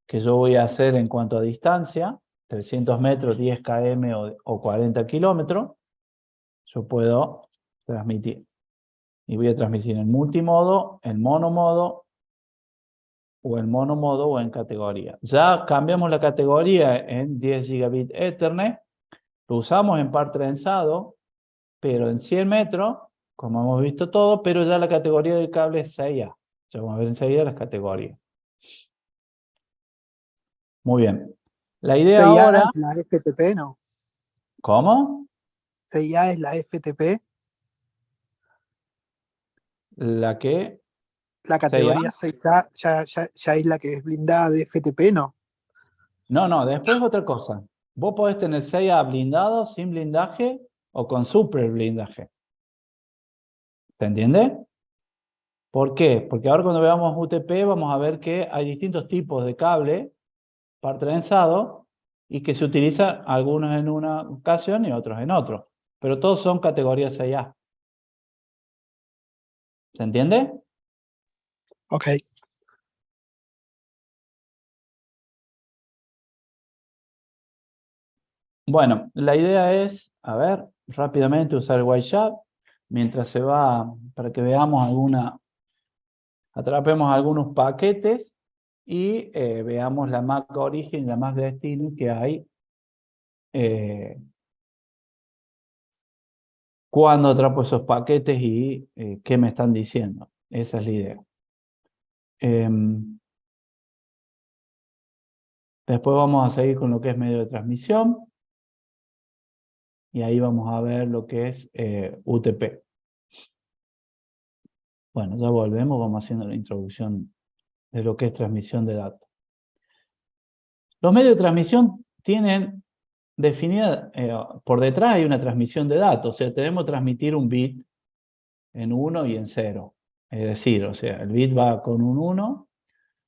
que yo voy a hacer en cuanto a distancia, 300 metros, 10 km o 40 kilómetros, yo puedo transmitir. Y voy a transmitir en multimodo, en monomodo, o en monomodo o en categoría. Ya cambiamos la categoría en 10 gigabit Ethernet, lo usamos en par trenzado, pero en 100 metros, como hemos visto todo, pero ya la categoría del cable es 6A. Ya vamos a ver enseguida las categorías. Muy bien. La idea CIA ahora... es la FTP, ¿no? ¿Cómo? CIA es la FTP, La que... la 6A. categoría 6A ya es la que es blindada de FTP, ¿no? No, después otra cosa. Vos podés tener 6A blindado, sin blindaje o con super blindaje. ¿Se entiende? ¿Por qué? Porque ahora cuando veamos UTP vamos a ver que hay distintos tipos de cable par trenzado y que se utilizan algunos en una ocasión y otros en otro. Pero todos son categoría 6A. ¿Se entiende? Ok. Bueno, la idea es, a ver, rápidamente usar el Wireshark mientras se va, para que veamos atrapemos algunos paquetes y veamos la MAC origen y la MAC destino que hay cuando atrapo esos paquetes y qué me están diciendo. Esa es la idea. Después vamos a seguir con lo que es medio de transmisión. Y ahí vamos a ver lo que es UTP. Bueno, ya volvemos, vamos haciendo la introducción de lo que es transmisión de datos. Los medios de transmisión tienen definida, por detrás hay una transmisión de datos, o sea, tenemos que transmitir un bit en 1 y en 0. Es decir, o sea, el bit va con un 1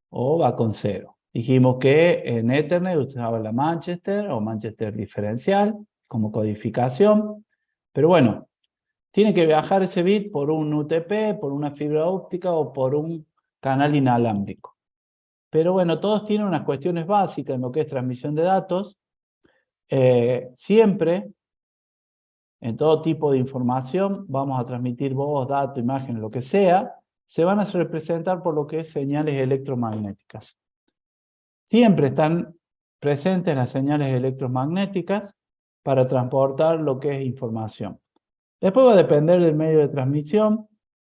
o va con 0. Dijimos que en Ethernet usaba la Manchester o Manchester diferencial como codificación, pero bueno, tiene que viajar ese bit por un UTP, por una fibra óptica o por un canal inalámbrico. Pero bueno, todos tienen unas cuestiones básicas en lo que es transmisión de datos. Siempre, en todo tipo de información, vamos a transmitir voz, datos, imágenes, lo que sea, se van a representar por lo que es señales electromagnéticas. Siempre están presentes las señales electromagnéticas para transportar lo que es información. Después va a depender del medio de transmisión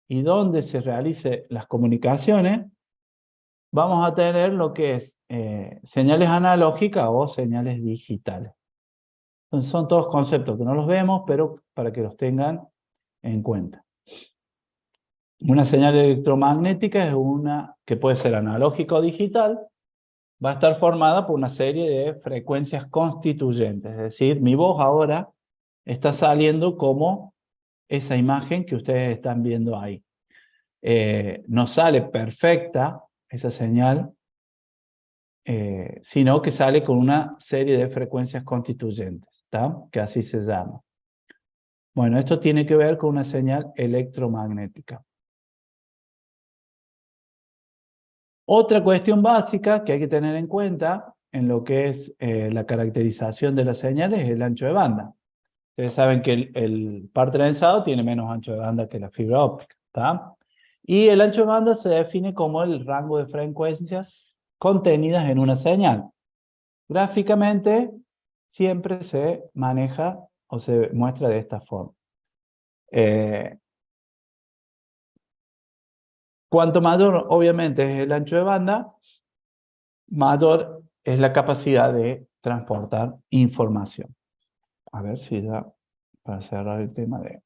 y dónde se realicen las comunicaciones. Vamos a tener lo que es señales analógicas o señales digitales. Entonces son todos conceptos que no los vemos, pero para que los tengan en cuenta. Una señal electromagnética es una que puede ser analógica o digital. Va a estar formada por una serie de frecuencias constituyentes. Es decir, mi voz ahora está saliendo como esa imagen que ustedes están viendo ahí. No sale perfecta esa señal, sino que sale con una serie de frecuencias constituyentes, ¿tá? Que así se llama. Bueno, esto tiene que ver con una señal electromagnética. Otra cuestión básica que hay que tener en cuenta en lo que es la caracterización de las señales es el ancho de banda. Ustedes saben que el par trenzado tiene menos ancho de banda que la fibra óptica, ¿tá? Y el ancho de banda se define como el rango de frecuencias contenidas en una señal. Gráficamente siempre se maneja o se muestra de esta forma. Cuanto mayor, obviamente, es el ancho de banda, mayor es la capacidad de transportar información. A ver si ya, para cerrar el tema de...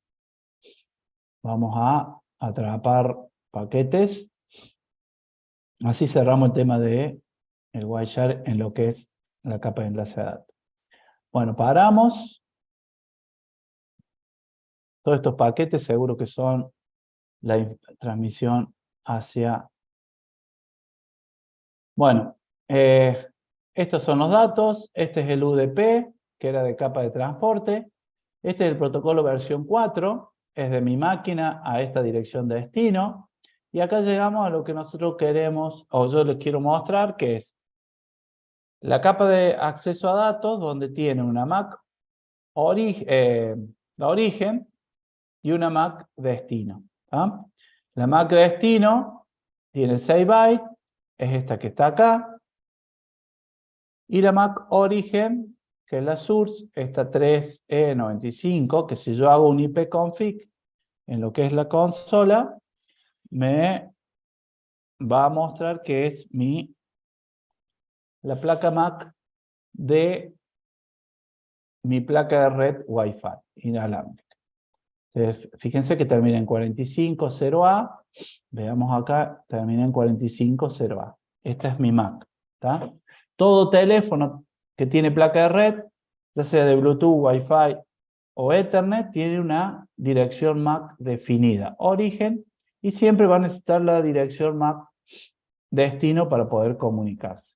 Vamos a atrapar paquetes. Así cerramos el tema de el Wireshark en lo que es la capa de enlace de datos. Bueno, paramos. Todos estos paquetes seguro que son la transmisión hacia... Bueno, estos son los datos. Este es el UDP, que era de capa de transporte. Este es el protocolo versión 4, es de mi máquina a esta dirección de destino. Y acá llegamos a lo que nosotros queremos, o yo les quiero mostrar, que es la capa de acceso a datos, donde tiene una MAC la origen y una MAC destino. ¿Ah? La MAC destino tiene 6 bytes, es esta que está acá. Y la MAC origen, que es la source, esta 3E95, que si yo hago un ipconfig en lo que es la consola, me va a mostrar que es la placa MAC de mi placa de red Wi-Fi inalámbrica. Entonces, fíjense que termina en 450A. Veamos acá, termina en 450A. Esta es mi MAC. ¿Tá? Todo teléfono que tiene placa de red, ya sea de Bluetooth, Wi-Fi o Ethernet, tiene una dirección MAC definida, origen, y siempre va a necesitar la dirección MAC destino para poder comunicarse.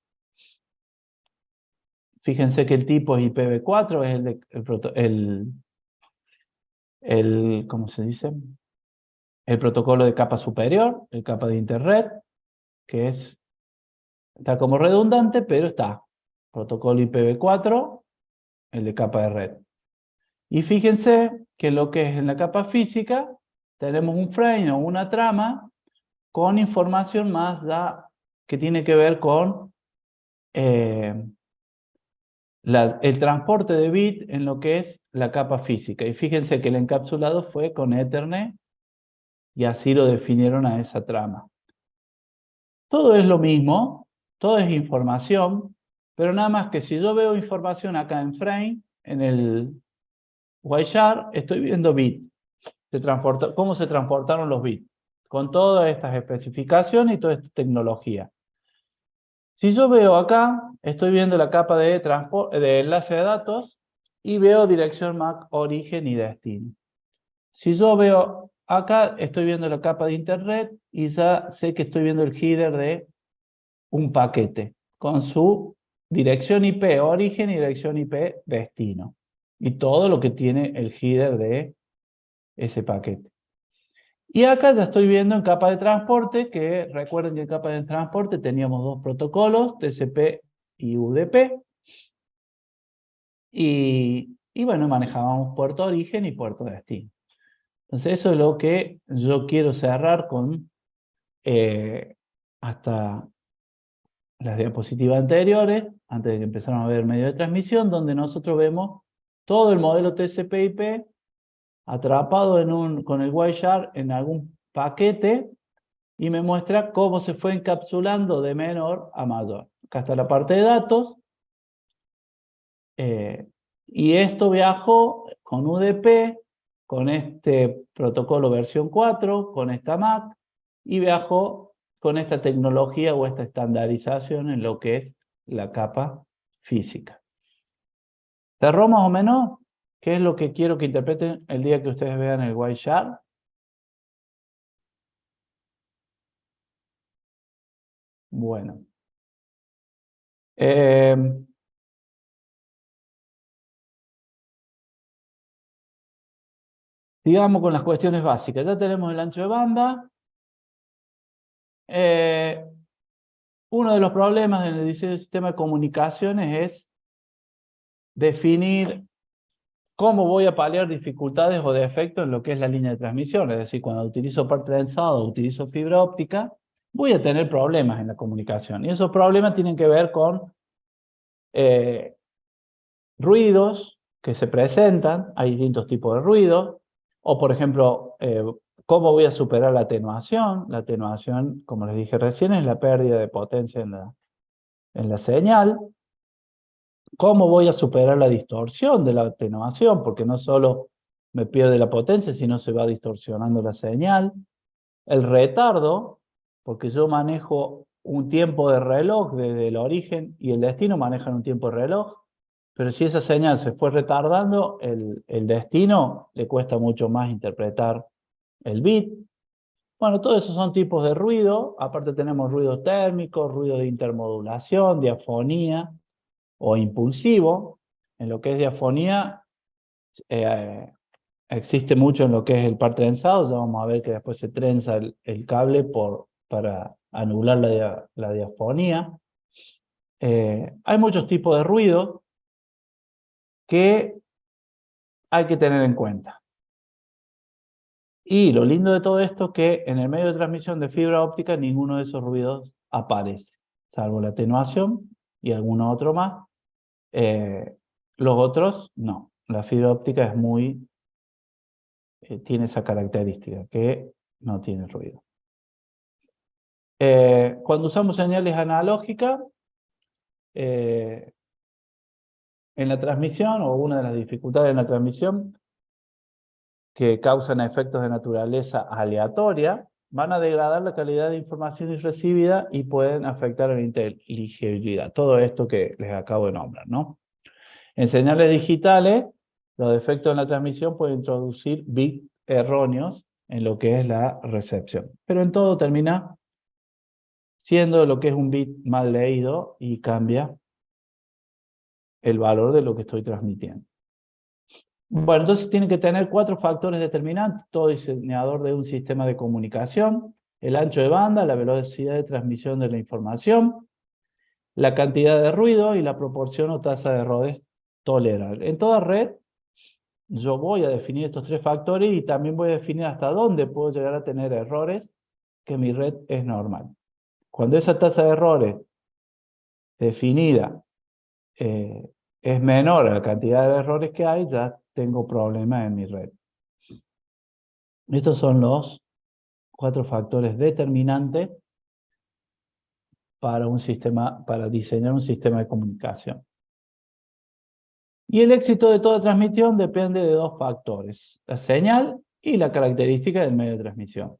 Fíjense que el tipo es IPv4, es ¿cómo se dice? El protocolo de capa superior, el capa de internet, que está como redundante, pero está. Protocolo IPv4, el de capa de red. Y fíjense que lo que es en la capa física, tenemos un frame o una trama con información más que tiene que ver con el transporte de bit en lo que es la capa física. Y fíjense que el encapsulado fue con Ethernet y así lo definieron a esa trama. Todo es lo mismo, todo es información, pero nada más que si yo veo información acá en frame, en el Wireshark, estoy viendo bit. Cómo se transportaron los bits, con todas estas especificaciones y toda esta tecnología. Si yo veo acá, estoy viendo la capa de enlace de datos y veo dirección MAC, origen y destino. Si yo veo acá, estoy viendo la capa de internet y ya sé que estoy viendo el header de un paquete con su dirección IP origen y dirección IP destino. Y todo lo que tiene el header de ese paquete. Y acá ya estoy viendo en capa de transporte, que recuerden que en capa de transporte teníamos dos protocolos, TCP y UDP. Y bueno, manejábamos puerto origen y puerto destino. Entonces eso es lo que yo quiero cerrar con hasta las diapositivas anteriores, antes de que empezáramos a ver el medio de transmisión, donde nosotros vemos todo el modelo TCP/IP atrapado con el Wireshark en algún paquete y me muestra cómo se fue encapsulando de menor a mayor. Acá está la parte de datos. Y esto viajó con UDP, con este protocolo versión 4, con esta MAC, y viajó con esta tecnología o esta estandarización en lo que es la capa física. ¿Cerró más o menos? ¿Qué es lo que quiero que interpreten el día que ustedes vean el Wireshark? Bueno. Sigamos con las cuestiones básicas. Ya tenemos el ancho de banda. Uno de los problemas en el diseño del sistema de comunicaciones es definir cómo voy a paliar dificultades o defectos en lo que es la línea de transmisión. Es decir, cuando utilizo parte trenzado o utilizo fibra óptica, voy a tener problemas en la comunicación. Y esos problemas tienen que ver con ruidos que se presentan. Hay distintos tipos de ruidos. O, por ejemplo, ¿cómo voy a superar la atenuación? La atenuación, como les dije recién, es la pérdida de potencia en la señal. ¿Cómo voy a superar la distorsión de la atenuación? Porque no solo me pierde la potencia, sino se va distorsionando la señal. El retardo, porque yo manejo un tiempo de reloj desde el origen y el destino manejan un tiempo de reloj, pero si esa señal se fue retardando, el destino le cuesta mucho más interpretar el bit. Bueno, todos esos son tipos de ruido. Aparte tenemos ruido térmico, ruido de intermodulación, diafonía o impulsivo. En lo que es diafonía, existe mucho en lo que es el par trenzado. Ya vamos a ver que después se trenza el cable para anular la diafonía. Hay muchos tipos de ruido que hay que tener en cuenta. Y lo lindo de todo esto es que en el medio de transmisión de fibra óptica ninguno de esos ruidos aparece, salvo la atenuación y alguno otro más. Los otros no. La fibra óptica es tiene esa característica, que no tiene ruido. Cuando usamos señales analógicas, en la transmisión, o una de las dificultades en la transmisión, que causan efectos de naturaleza aleatoria, van a degradar la calidad de información recibida y pueden afectar la inteligibilidad. Todo esto que les acabo de nombrar, ¿no? En señales digitales, los defectos en la transmisión pueden introducir bits erróneos en lo que es la recepción. Pero en todo termina siendo lo que es un bit mal leído y cambia el valor de lo que estoy transmitiendo. Bueno, entonces tiene que tener 4 factores determinantes, todo diseñador de un sistema de comunicación: el ancho de banda, la velocidad de transmisión de la información, la cantidad de ruido y la proporción o tasa de errores tolerable. En toda red, yo voy a definir estos 3 factores y también voy a definir hasta dónde puedo llegar a tener errores que mi red es normal. Cuando esa tasa de errores definida es menor a la cantidad de errores que hay, ya tengo problemas en mi red. Estos son los 4 factores determinantes para diseñar un sistema de comunicación. Y el éxito de toda transmisión depende de 2 factores: la señal y la característica del medio de transmisión.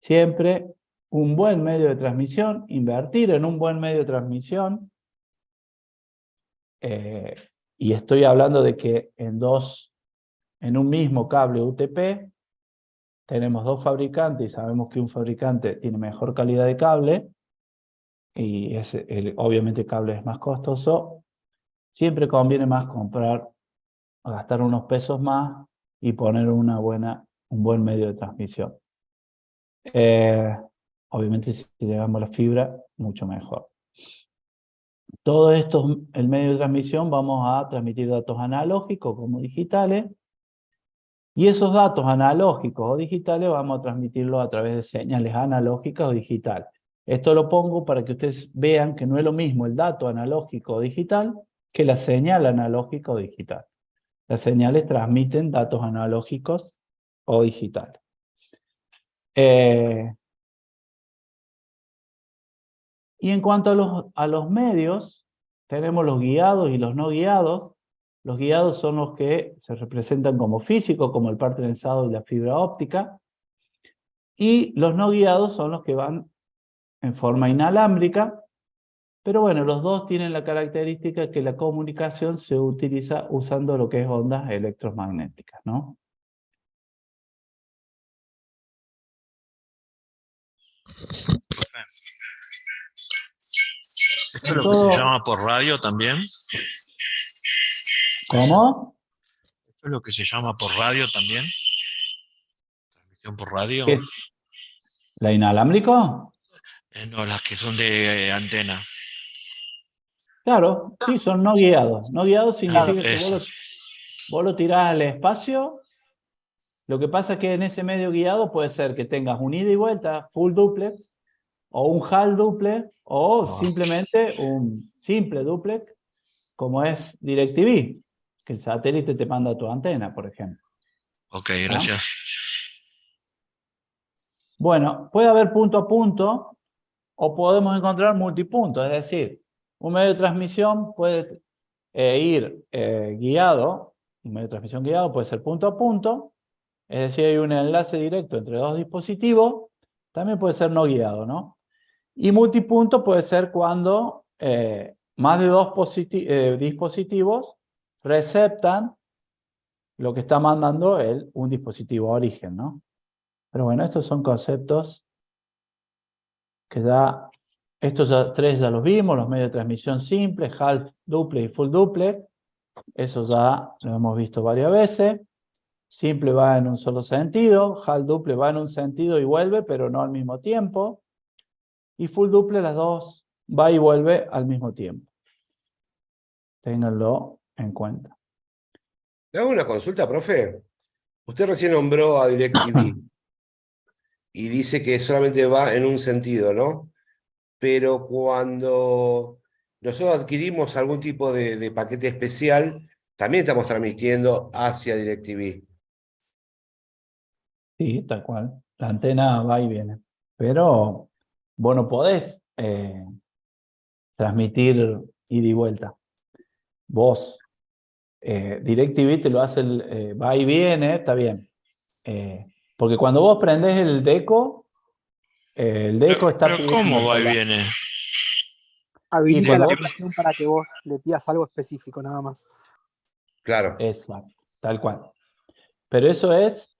Siempre un buen medio de transmisión, invertir en un buen medio de transmisión, y estoy hablando de que en un mismo cable UTP tenemos 2 fabricantes y sabemos que un fabricante tiene mejor calidad de cable y obviamente el cable es más costoso. Siempre conviene más gastar unos pesos más y poner un buen medio de transmisión. Obviamente si llegamos a la fibra, mucho mejor. Todo esto, el medio de transmisión, vamos a transmitir datos analógicos como digitales, y esos datos analógicos o digitales vamos a transmitirlos a través de señales analógicas o digitales. Esto lo pongo para que ustedes vean que no es lo mismo el dato analógico o digital que la señal analógica o digital. Las señales transmiten datos analógicos o digitales. Y en cuanto a los medios, tenemos los guiados y los no guiados. Los guiados son los que se representan como físicos, como el par trenzado y la fibra óptica. Y los no guiados son los que van en forma inalámbrica. Pero bueno, los dos tienen la característica que la comunicación se utiliza usando lo que es ondas electromagnéticas, ¿no? ¿Esto es lo que se llama por radio también? ¿Cómo? ¿Esto es lo que se llama por radio también? ¿Transmisión por radio? ¿Qué es? ¿La inalámbrico? No, las que son de antena. Claro, sí, son no guiados. No guiados significa que Eso. vos lo tirás al espacio. Lo que pasa es que en ese medio guiado puede ser que tengas un ida y vuelta, full duplex, o un HAL duplex, o simplemente un simple duplex, como es DirecTV, que el satélite te manda a tu antena, por ejemplo. Ok, gracias. Bueno, puede haber punto a punto, o podemos encontrar multipunto, es decir, un medio de transmisión puede ir guiado, un medio de transmisión guiado puede ser punto a punto, es decir, hay un enlace directo entre dos dispositivos, también puede ser no guiado, ¿no? Y multipunto puede ser cuando más de dos dispositivos receptan lo que está mandando un dispositivo origen, ¿no? Pero bueno, estos son conceptos que ya, tres ya los vimos, los medios de transmisión simples, half duplex y full duplex, eso ya lo hemos visto varias veces. Simple va en un solo sentido, half duplex va en un sentido y vuelve, pero no al mismo tiempo. Y full duplex, las dos va y vuelve al mismo tiempo. Ténganlo en cuenta. Le hago una consulta, profe. Usted recién nombró a DirecTV y dice que solamente va en un sentido, ¿no? Pero cuando nosotros adquirimos algún tipo de paquete especial, también estamos transmitiendo hacia DirecTV. Sí, tal cual. La antena va y viene. Pero vos no podés transmitir ida y vuelta. Vos, DirecTV te lo hace va y viene, está bien. Porque cuando vos prendés el deco está Pero pidiendo ¿cómo va por y viene? Habilita cuando la vos- función para que vos le pidas algo específico, nada más. Claro. Exacto, tal cual. Pero eso es,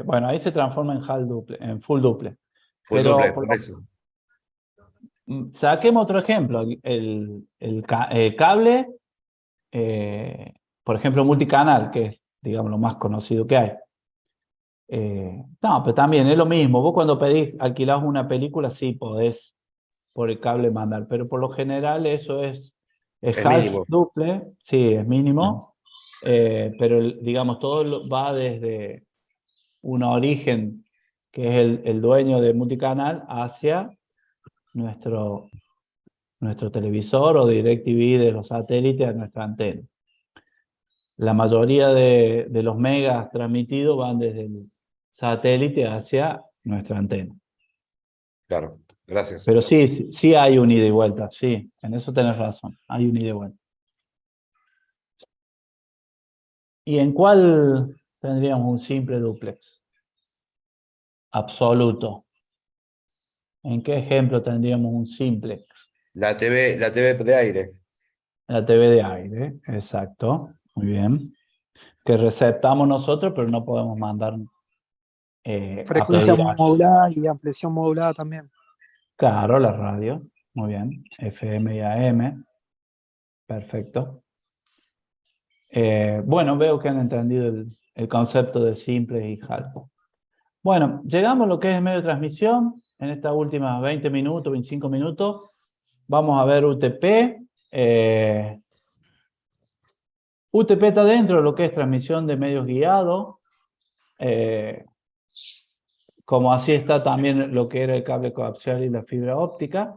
bueno, ahí se transforma en en full duple. Full Pero duplex, por eso. Saquemos otro ejemplo. Cable, por ejemplo, multicanal, que es, digamos, lo más conocido que hay. No, pero también es lo mismo. Vos cuando alquilás una película, sí podés por el cable mandar, pero por lo general eso es Es half mínimo. duple, sí, es mínimo, pero digamos, todo va desde un origen que es el dueño de multicanal hacia nuestro televisor o DirecTV de los satélites a nuestra antena. La mayoría de los megas transmitidos van desde el satélite hacia nuestra antena. Claro, gracias. Pero sí hay un ida y vuelta, sí, en eso tenés razón, hay un ida y vuelta. ¿Y en cuál tendríamos un simple dúplex? Absoluto. ¿En qué ejemplo tendríamos un simplex? La TV de aire. La TV de aire, exacto, muy bien. Que receptamos nosotros, pero no podemos mandar a Frecuencia pedir. modulada y ampliación modulada también. Claro, la radio, muy bien. FM y AM, perfecto. Bueno, veo que han entendido el concepto de simple y half. Bueno, llegamos a lo que es el medio de transmisión. En estas últimas 20 minutos, 25 minutos, vamos a ver UTP. UTP está dentro de lo que es transmisión de medios guiados. Como así está también lo que era el cable coaxial y la fibra óptica.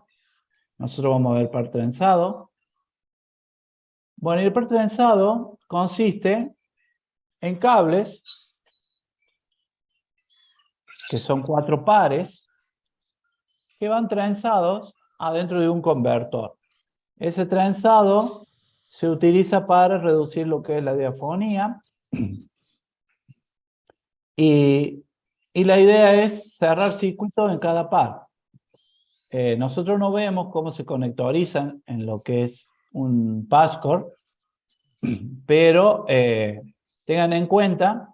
Nosotros vamos a ver par trenzado. Bueno, y el par trenzado consiste en cables que son 4 pares que van trenzados adentro de un convertor. Ese trenzado se utiliza para reducir lo que es la diafonía y la idea es cerrar circuitos en cada par. Nosotros no vemos cómo se conectorizan en lo que es un passcord, pero tengan en cuenta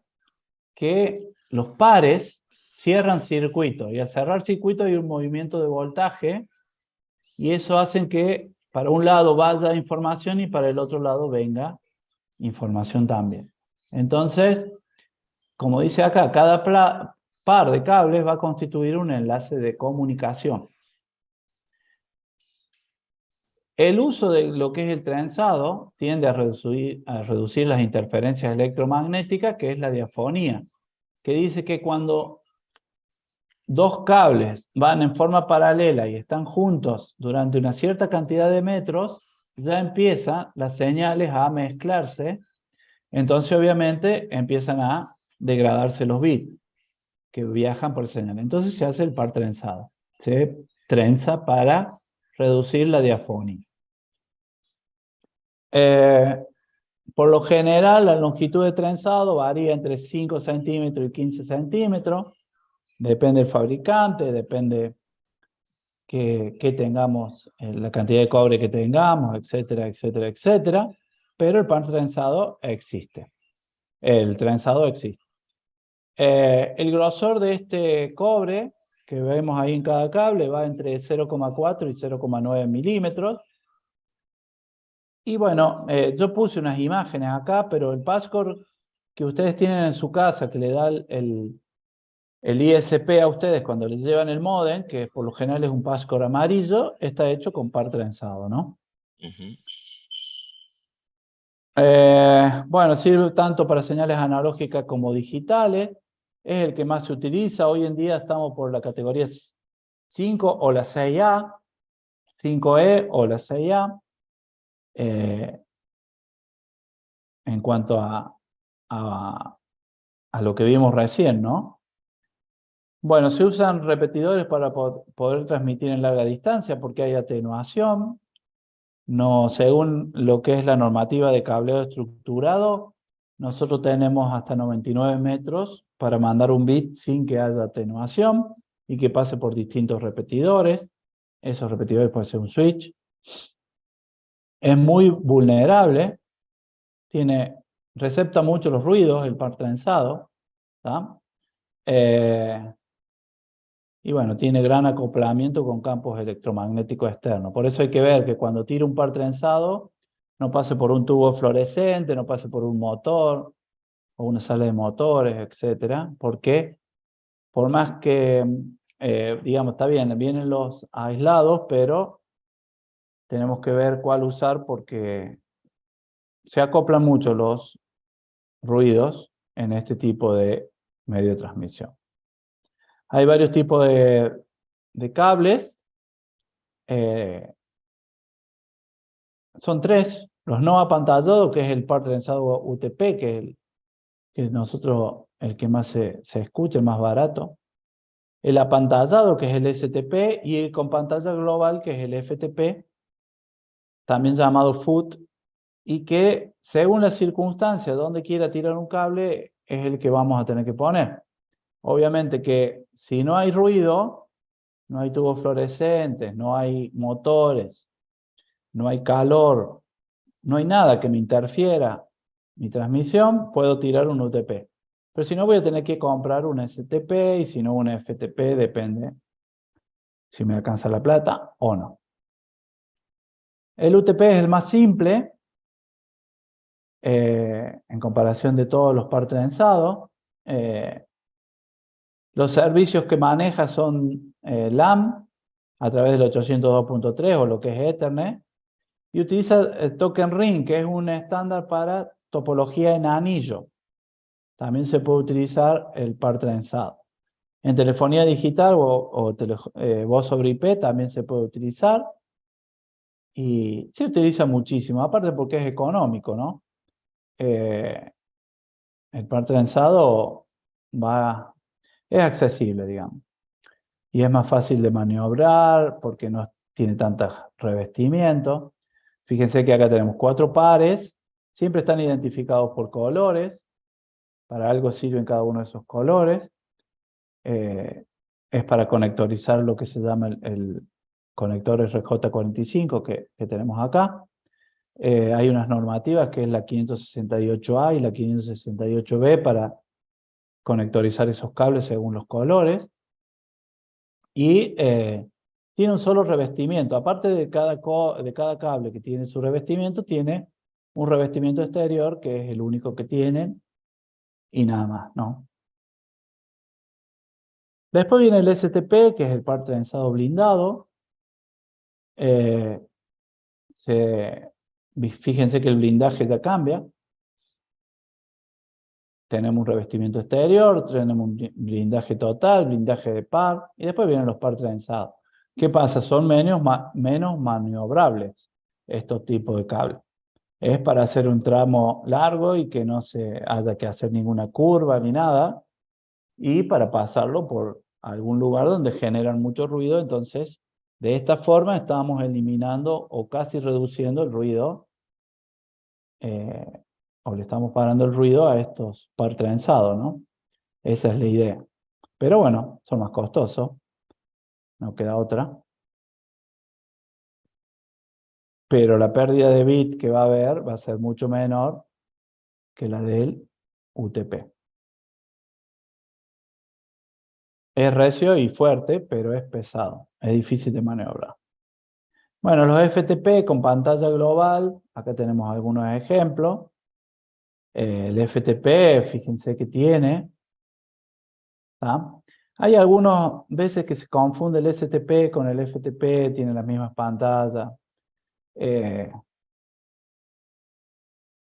que los pares cierran circuitos y al cerrar circuitos hay un movimiento de voltaje y eso hace que para un lado vaya información y para el otro lado venga información también. Entonces, como dice acá, cada par de cables va a constituir un enlace de comunicación. El uso de lo que es el trenzado tiende a reducir las interferencias electromagnéticas, que es la diafonía, que dice que cuando dos cables van en forma paralela y están juntos durante una cierta cantidad de metros, ya empiezan las señales a mezclarse, entonces obviamente empiezan a degradarse los bits que viajan por señal. Entonces se hace el par trenzado. Se trenza para reducir la diafonía. Por lo general, la longitud de trenzado varía entre 5 centímetros y 15 centímetros. Depende del fabricante, depende que tengamos, la cantidad de cobre que tengamos, etcétera, etcétera, etcétera. Pero el par trenzado existe. El trenzado existe. El grosor de este cobre que vemos ahí en cada cable va entre 0,4 y 0,9 milímetros. Y bueno, yo puse unas imágenes acá, pero el passcode que ustedes tienen en su casa, que le da el ISP a ustedes cuando les llevan el módem, que por lo general es un passcode amarillo, está hecho con par trenzado, ¿no? Bueno, sirve tanto para señales analógicas como digitales. Es el que más se utiliza. Hoy en día estamos por la categoría 5 o la 6A, 5E o la 6A. En cuanto a lo que vimos recién, ¿no? Bueno, se usan repetidores para poder transmitir en larga distancia porque hay atenuación. No, según lo que es la normativa de cableado estructurado, nosotros tenemos hasta 99 metros para mandar un bit sin que haya atenuación y que pase por distintos repetidores. Esos repetidores pueden ser un switch. Es muy vulnerable. Recepta mucho los ruidos, el par trenzado. ¿Tá? Y bueno, tiene gran acoplamiento con campos electromagnéticos externos. Por eso hay que ver que cuando tira un par trenzado, no pase por un tubo fluorescente, no pase por un motor, o una sala de motores, etc. Porque por más que, digamos, está bien, vienen los aislados, pero tenemos que ver cuál usar porque se acoplan mucho los ruidos en este tipo de medio de transmisión. Hay varios tipos de cables. Son tres. Los no apantallados, que es el par trenzado UTP, que es el que más se escucha, el más barato. El apantallado, que es el STP, y el con pantalla global, que es el FTP, también llamado FUT, y que según las circunstancias donde quiera tirar un cable, es el que vamos a tener que poner. Obviamente que si no hay ruido, no hay tubos fluorescentes, no hay motores, no hay calor, no hay nada que me interfiera mi transmisión, puedo tirar un UTP. Pero si no, voy a tener que comprar un STP y si no un FTP, depende si me alcanza la plata o no. El UTP es el más simple en comparación de todos los par trenzados. Los servicios que maneja son LAN a través del 802.3 o lo que es Ethernet. Y utiliza el Token Ring, que es un estándar para topología en anillo. También se puede utilizar el par trenzado. En telefonía digital o voz sobre IP también se puede utilizar. Y se utiliza muchísimo, aparte porque es económico, ¿no? El par trenzado es accesible, digamos. Y es más fácil de maniobrar porque no tiene tantos revestimientos. Fíjense que acá tenemos 4 pares. Siempre están identificados por colores. Para algo sirven cada uno de esos colores. Es para conectorizar lo que se llama el conector RJ45 que tenemos acá. Hay unas normativas que es la 568A y la 568B para conectorizar esos cables según los colores. Y tiene un solo revestimiento. Aparte de cada cable que tiene su revestimiento, tiene un revestimiento exterior que es el único que tienen y nada más, ¿no? Después viene el STP, que es el par trenzado blindado. Fíjense que el blindaje ya cambia. Tenemos un revestimiento exterior, tenemos un blindaje total, blindaje de par, y después vienen los par trenzados. ¿Qué pasa? Son menos maniobrables estos tipos de cables. Es para hacer un tramo largo y que no se haya que hacer ninguna curva ni nada, y para pasarlo por algún lugar donde generan mucho ruido. Entonces, de esta forma estamos eliminando o casi reduciendo el ruido o le estamos parando el ruido a estos par trenzados, ¿no? Esa es la idea. Pero bueno, son más costosos. No queda otra. Pero la pérdida de bit que va a haber va a ser mucho menor que la del UTP. Es recio y fuerte, pero es pesado. Es difícil de maniobrar. Bueno, los FTP con pantalla global, acá tenemos algunos ejemplos. El FTP, fíjense que tiene. ¿Tá? Hay algunas veces que se confunde el STP con el FTP, tienen las mismas pantallas.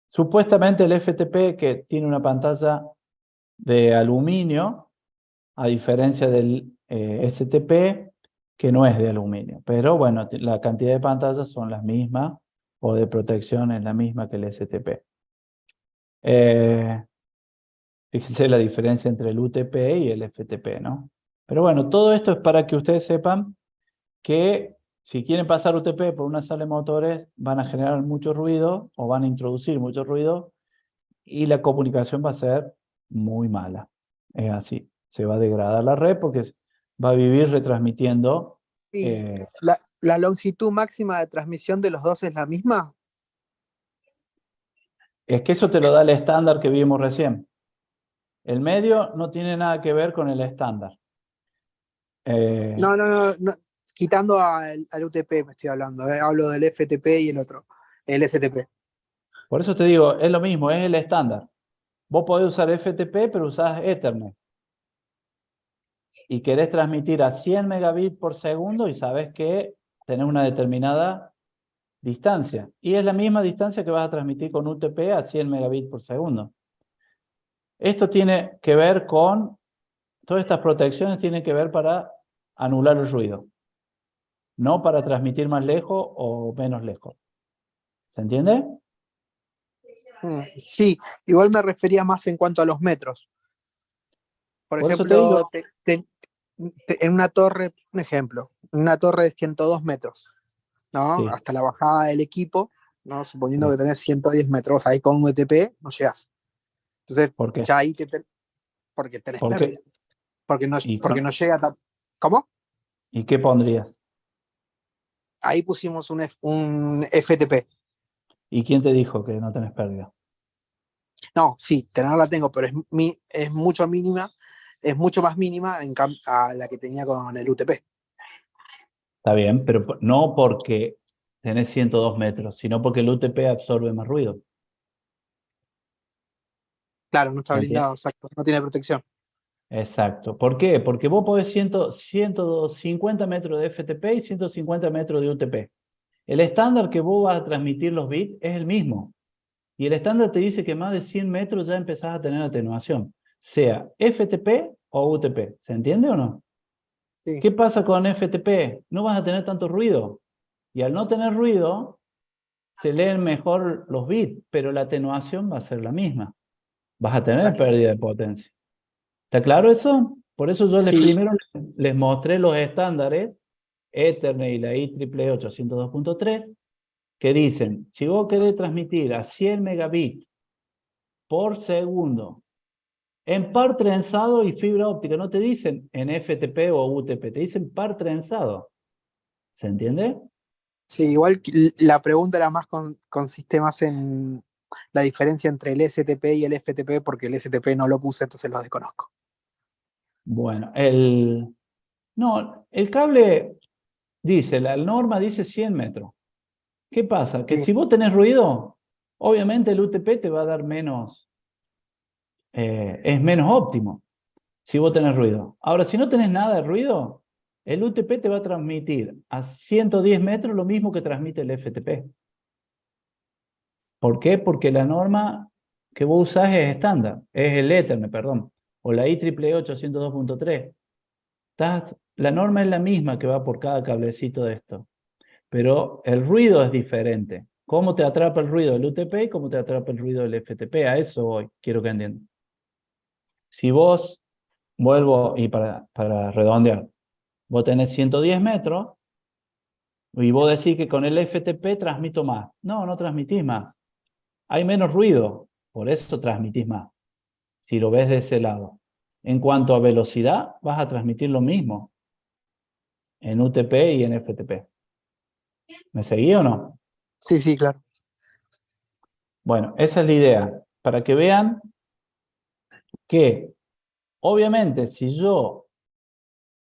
Supuestamente el FTP, que tiene una pantalla de aluminio, a diferencia del STP, que no es de aluminio. Pero bueno, la cantidad de pantallas son las mismas, o de protección es la misma que el STP. Fíjense la diferencia entre el UTP y el FTP, ¿no? Pero bueno, todo esto es para que ustedes sepan que si quieren pasar UTP por una sala de motores, van a generar mucho ruido, o van a introducir mucho ruido, y la comunicación va a ser muy mala. Es así. Se va a degradar la red porque va a vivir retransmitiendo. ¿Y la longitud máxima de transmisión de los dos es la misma? Es que eso te lo da el estándar que vimos recién. El medio no tiene nada que ver con el estándar. No. Quitando al UTP me estoy hablando. Hablo del FTP y el otro, el STP. Por eso te digo, es lo mismo, es el estándar. Vos podés usar FTP, pero usás Ethernet. Y querés transmitir a 100 megabits por segundo y sabés que tenés una determinada distancia. Y es la misma distancia que vas a transmitir con UTP a 100 megabits por segundo. Esto tiene que ver con, todas estas protecciones tienen que ver para anular el ruido. No para transmitir más lejos o menos lejos. ¿Se entiende? Sí, igual me refería más en cuanto a los metros. Por eso ejemplo, en una torre, un ejemplo, una torre de 102 metros, ¿no? Sí. Hasta la bajada del equipo, ¿no? Suponiendo Sí. que tenés 110 metros, ahí con un UTP no llegás. Entonces, ¿Por qué? ya ahí porque tenés ¿Por qué? pérdida. Porque no llega tan... ¿Cómo? ¿Y qué pondrías? Ahí pusimos un FTP. ¿Y quién te dijo que no tenés pérdida? No, sí, tenerla tengo, pero es mucho más mínima a la que tenía con el UTP. Está bien, pero no porque tenés 102 metros, sino porque el UTP absorbe más ruido. Claro, no está ¿Me blindado, entiendes? exacto, no tiene protección. Exacto. ¿Por qué? Porque vos podés 150 metros de FTP y 150 metros de UTP. El estándar que vos vas a transmitir los bits es el mismo. Y el estándar te dice que más de 100 metros ya empezás a tener atenuación, sea FTP o UTP. ¿Se entiende o no? Sí. ¿Qué pasa con FTP? No vas a tener tanto ruido. Y al no tener ruido, se leen mejor los bits, pero la atenuación va a ser la misma. Vas a tener pérdida de potencia. ¿Está claro eso? Por eso yo primero les mostré los estándares, Ethernet y la IEEE 802.3, que dicen, si vos querés transmitir a 100 megabits por segundo en par trenzado y fibra óptica, no te dicen en FTP o UTP, te dicen par trenzado. ¿Se entiende? Sí, igual la pregunta era más consiste más en la diferencia entre el STP y el FTP, porque el STP no lo puse, entonces lo desconozco. Bueno, el cable dice, la norma dice 100 metros. ¿Qué pasa? Que si vos tenés ruido, obviamente el UTP te va a dar menos, es menos óptimo si vos tenés ruido. Ahora, si no tenés nada de ruido, el UTP te va a transmitir a 110 metros lo mismo que transmite el FTP. ¿Por qué? Porque la norma que vos usás es estándar, es el Ethernet, perdón, o la IEEE 802.3. La norma es la misma que va por cada cablecito de esto, pero el ruido es diferente. ¿Cómo te atrapa el ruido del UTP y cómo te atrapa el ruido del FTP? A eso voy, quiero que entiendan. Si vos, vuelvo y para redondear, vos tenés 110 metros y vos decís que con el FTP transmito más. No, no transmitís más. hay menos ruido, por eso transmitís más, si lo ves de ese lado. En cuanto a velocidad, vas a transmitir lo mismo en UTP y en FTP. ¿Me seguí o no? Sí, sí, claro. Bueno, esa es la idea, para que vean que, obviamente, si yo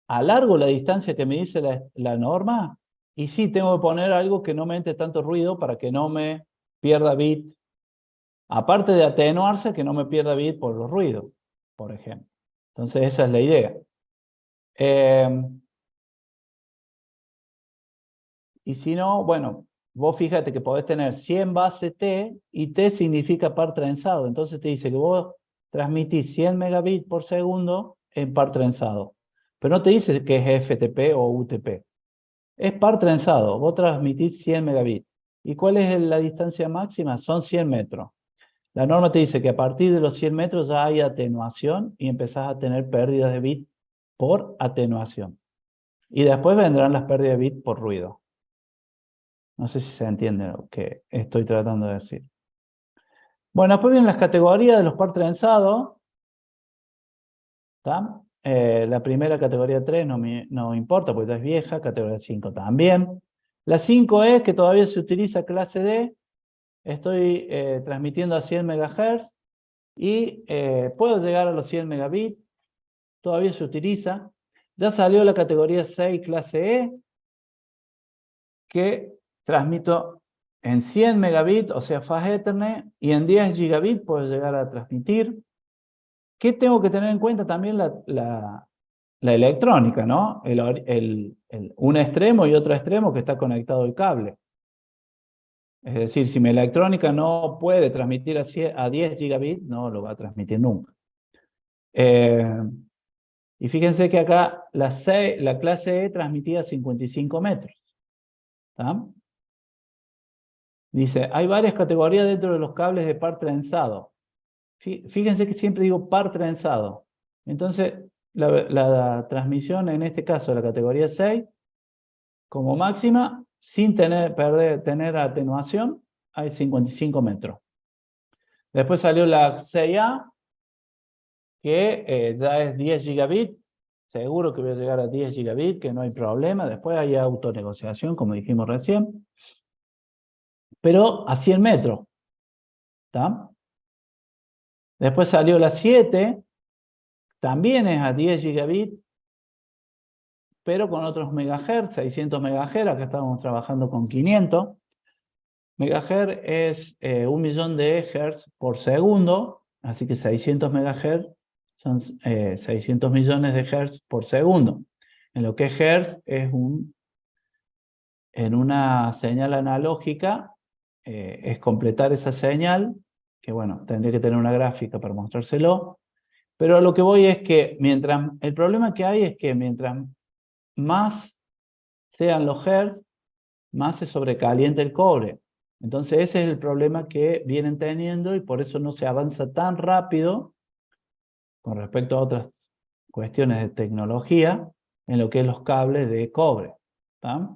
alargo la distancia que me dice la norma, y sí tengo que poner algo que no me entre tanto ruido para que no me pierda bit, aparte de atenuarse, que no me pierda bit por los ruidos, por ejemplo. Entonces esa es la idea. Y si no, bueno, vos fíjate que podés tener 100 base T, y T significa par trenzado. Entonces te dice que vos transmitís 100 megabits por segundo en par trenzado. Pero no te dice que es FTP o UTP. Es par trenzado. Vos transmitís 100 megabits. ¿Y cuál es la distancia máxima? Son 100 metros. La norma te dice que a partir de los 100 metros ya hay atenuación y empezás a tener pérdidas de bit por atenuación. Y después vendrán las pérdidas de bit por ruido. No sé si se entiende lo que estoy tratando de decir. Bueno, después vienen las categorías de los par trenzados. La primera categoría 3 no importa porque ya es vieja, categoría 5 también. La 5 es que todavía se utiliza clase D. Estoy transmitiendo a 100 MHz y puedo llegar a los 100 megabits. Todavía se utiliza. Ya salió la categoría 6 clase E, que transmito en 100 megabits, o sea, Fast Ethernet, y en 10 gigabits puedo llegar a transmitir. ¿Qué tengo que tener en cuenta también la electrónica, ¿no? Un extremo y otro extremo que está conectado al cable. Es decir, si mi electrónica no puede transmitir a 10 gigabits, no lo va a transmitir nunca. Y fíjense que acá la clase E transmitía 55 metros. ¿Tá? Dice, hay varias categorías dentro de los cables de par trenzado. Fíjense que siempre digo par trenzado. Entonces, la transmisión en este caso de la categoría 6, como máxima, sin tener atenuación, hay 55 metros. Después salió la 6A, que ya es 10 gigabits. Seguro que voy a llegar a 10 gigabits, que no hay problema. Después hay autonegociación, como dijimos recién. Pero a 100 metros. ¿Tá? Después salió la 7, también es a 10 gigabits, pero con otros megahertz, 600 megahertz, acá estamos trabajando con 500. Megahertz es 1 millón de hertz por segundo, así que 600 megahertz son 600 millones de hertz por segundo. En lo que es hertz es en una señal analógica, es completar esa señal, que bueno, tendría que tener una gráfica para mostrárselo, pero a lo que voy es que el problema que hay es que mientras más sean los hertz, más se sobrecalienta el cobre. Entonces ese es el problema que vienen teniendo y por eso no se avanza tan rápido con respecto a otras cuestiones de tecnología en lo que es los cables de cobre. ¿Tá?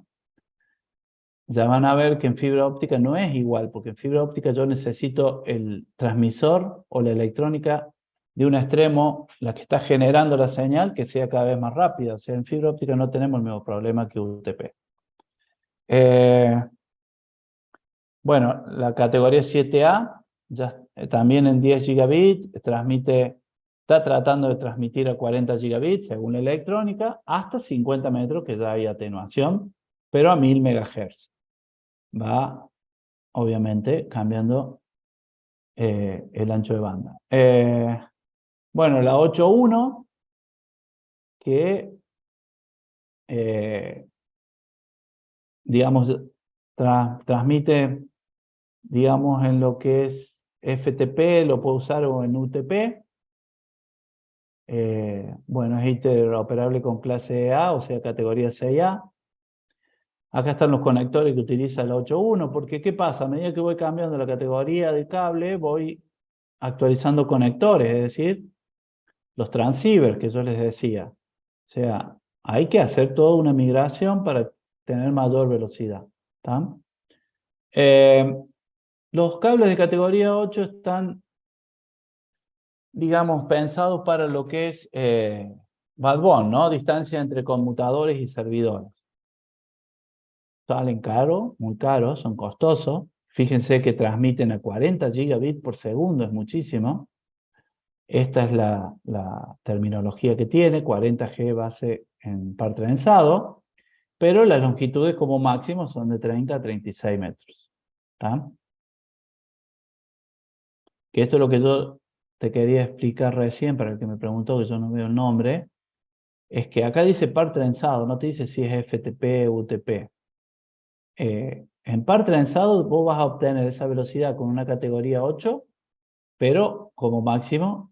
Ya van a ver que en fibra óptica no es igual, porque en fibra óptica yo necesito el transmisor o la electrónica de un extremo, la que está generando la señal, que sea cada vez más rápida. O sea, en fibra óptica no tenemos el mismo problema que UTP. Bueno, la categoría 7A, ya, también en 10 gigabits, está tratando de transmitir a 40 gigabits, según la electrónica, hasta 50 metros, que ya hay atenuación, pero a 1000 megahertz. Va, obviamente, cambiando el ancho de banda. Bueno, la 8.1, que, digamos, transmite, digamos, en lo que es FTP, lo puedo usar o en UTP. Bueno, es interoperable con clase A, o sea, categoría 6A. Acá están los conectores que utiliza la 8.1, porque ¿qué pasa? A medida que voy cambiando la categoría de cable, voy actualizando conectores, es decir, los transceivers que yo les decía. O sea, hay que hacer toda una migración para tener mayor velocidad. ¿Tá? Los cables de categoría 8 están, digamos, pensados para lo que es backbone, ¿no? Distancia entre conmutadores y servidores. Salen caros, muy caros, son costosos. Fíjense que transmiten a 40 gigabits por segundo, es muchísimo. Esta es la terminología que tiene, 40G base en par trenzado, pero las longitudes como máximo son de 30 a 36 metros. ¿Está? Que esto es lo que yo te quería explicar recién, para el que me preguntó, que yo no veo el nombre, es que acá dice par trenzado, no te dice si es FTP o UTP. En par trenzado vos vas a obtener esa velocidad con una categoría 8, pero como máximo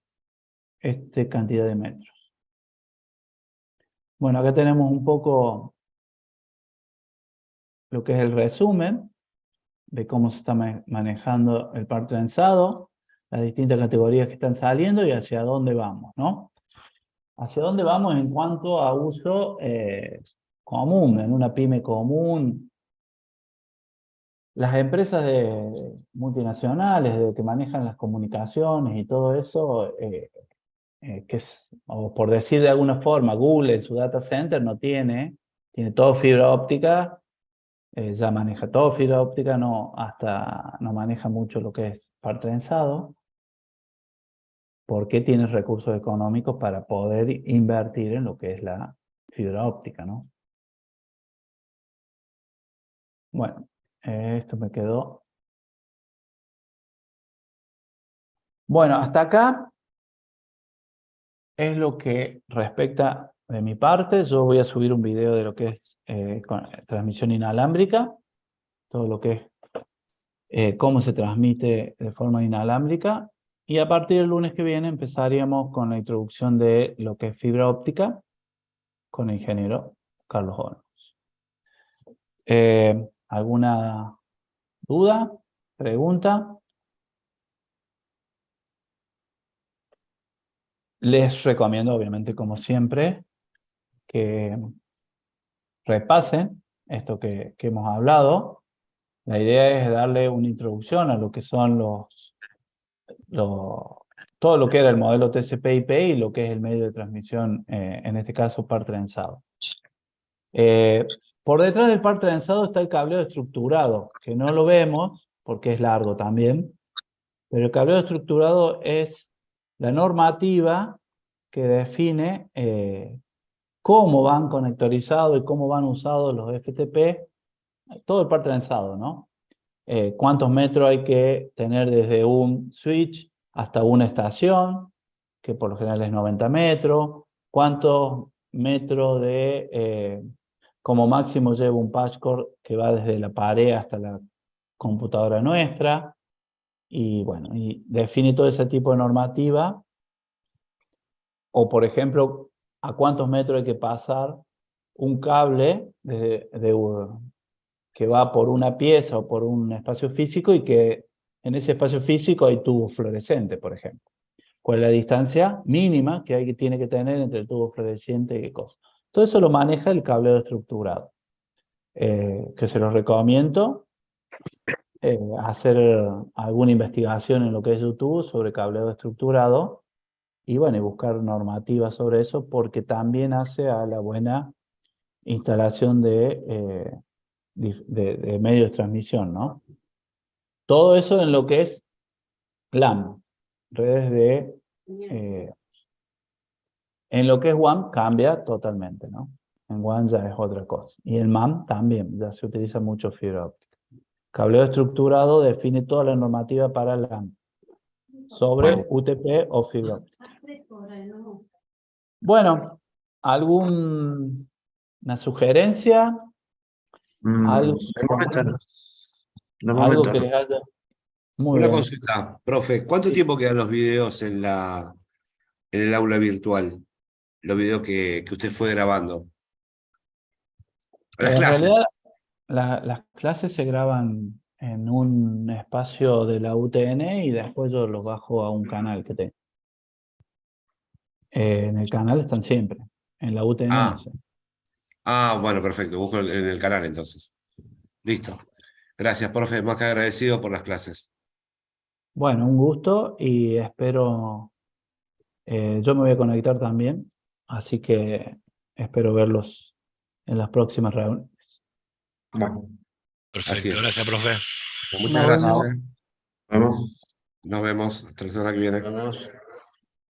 cantidad de metros. Bueno, acá tenemos un poco lo que es el resumen de cómo se está manejando el par trenzado, las distintas categorías que están saliendo y hacia dónde vamos, ¿no? Hacia dónde vamos en cuanto a uso común, en una pyme común. Las empresas multinacionales que manejan las comunicaciones y todo eso, o por decir de alguna forma, Google en su data center no tiene todo fibra óptica, ya maneja todo fibra óptica, no maneja mucho lo que es par trenzado, porque tiene recursos económicos para poder invertir en lo que es la fibra óptica, ¿no? Bueno, esto me quedó. Bueno, hasta acá es lo que respecta de mi parte. Yo voy a subir un video de lo que es transmisión inalámbrica, todo lo que es cómo se transmite de forma inalámbrica, y a partir del lunes que viene empezaríamos con la introducción de lo que es fibra óptica con el ingeniero Carlos Olmos. ¿Alguna duda? ¿Pregunta? Les recomiendo, obviamente, como siempre, que repasen esto que hemos hablado. La idea es darle una introducción a lo que son todo lo que era el modelo TCP/IP y lo que es el medio de transmisión, en este caso par trenzado. Por detrás del par trenzado está el cableo estructurado, que no lo vemos porque es largo también, pero el cableo estructurado es la normativa que define cómo van conectorizados y cómo van usados los FTP, todo el par trenzado, ¿no? Cuántos metros hay que tener desde un switch hasta una estación, que por lo general es 90 metros, cuántos metros como máximo lleva un patchcord que va desde la pared hasta la computadora nuestra, y bueno, y define todo ese tipo de normativa, o por ejemplo, a cuántos metros hay que pasar un cable que va por una pieza o por un espacio físico y que en ese espacio físico hay tubo fluorescente, por ejemplo. ¿Cuál es la distancia mínima que tiene que tener entre el tubo fluorescente y qué cosa? Todo eso lo maneja el cableo estructurado, que se los recomiendo hacer alguna investigación en lo que es YouTube sobre cableo estructurado y bueno, y buscar normativas sobre eso, porque también hace a la buena instalación de medios de transmisión, ¿no? Todo eso en lo que es LAN, redes en lo que es WAN cambia totalmente, ¿no? En WAN ya es otra cosa. Y en MAN también, ya se utiliza mucho fibra óptica. Cableo estructurado define toda la normativa para LAN sobre UTP o fibra óptica. Bueno, ¿alguna sugerencia? ¿Algo, De momento no. De algo momento que no. les haya... Muy Una bien. consulta, profe, ¿cuánto Sí. tiempo quedan los videos en el aula virtual? Los videos que usted fue grabando. Las En clases. realidad, las clases se graban en un espacio de la UTN y después yo los bajo a un canal que tengo. En el canal están siempre, en la UTN no sé. Bueno, perfecto. Busco en el canal entonces. Listo. Gracias, profe, más que agradecido por las clases. Bueno, un gusto y espero, yo me voy a conectar también, así que espero verlos en las próximas reuniones. Bueno, así Perfecto, es. gracias, profe. Muchas Nos gracias. vemos. Nos vemos. Hasta la semana que viene. Nos vemos.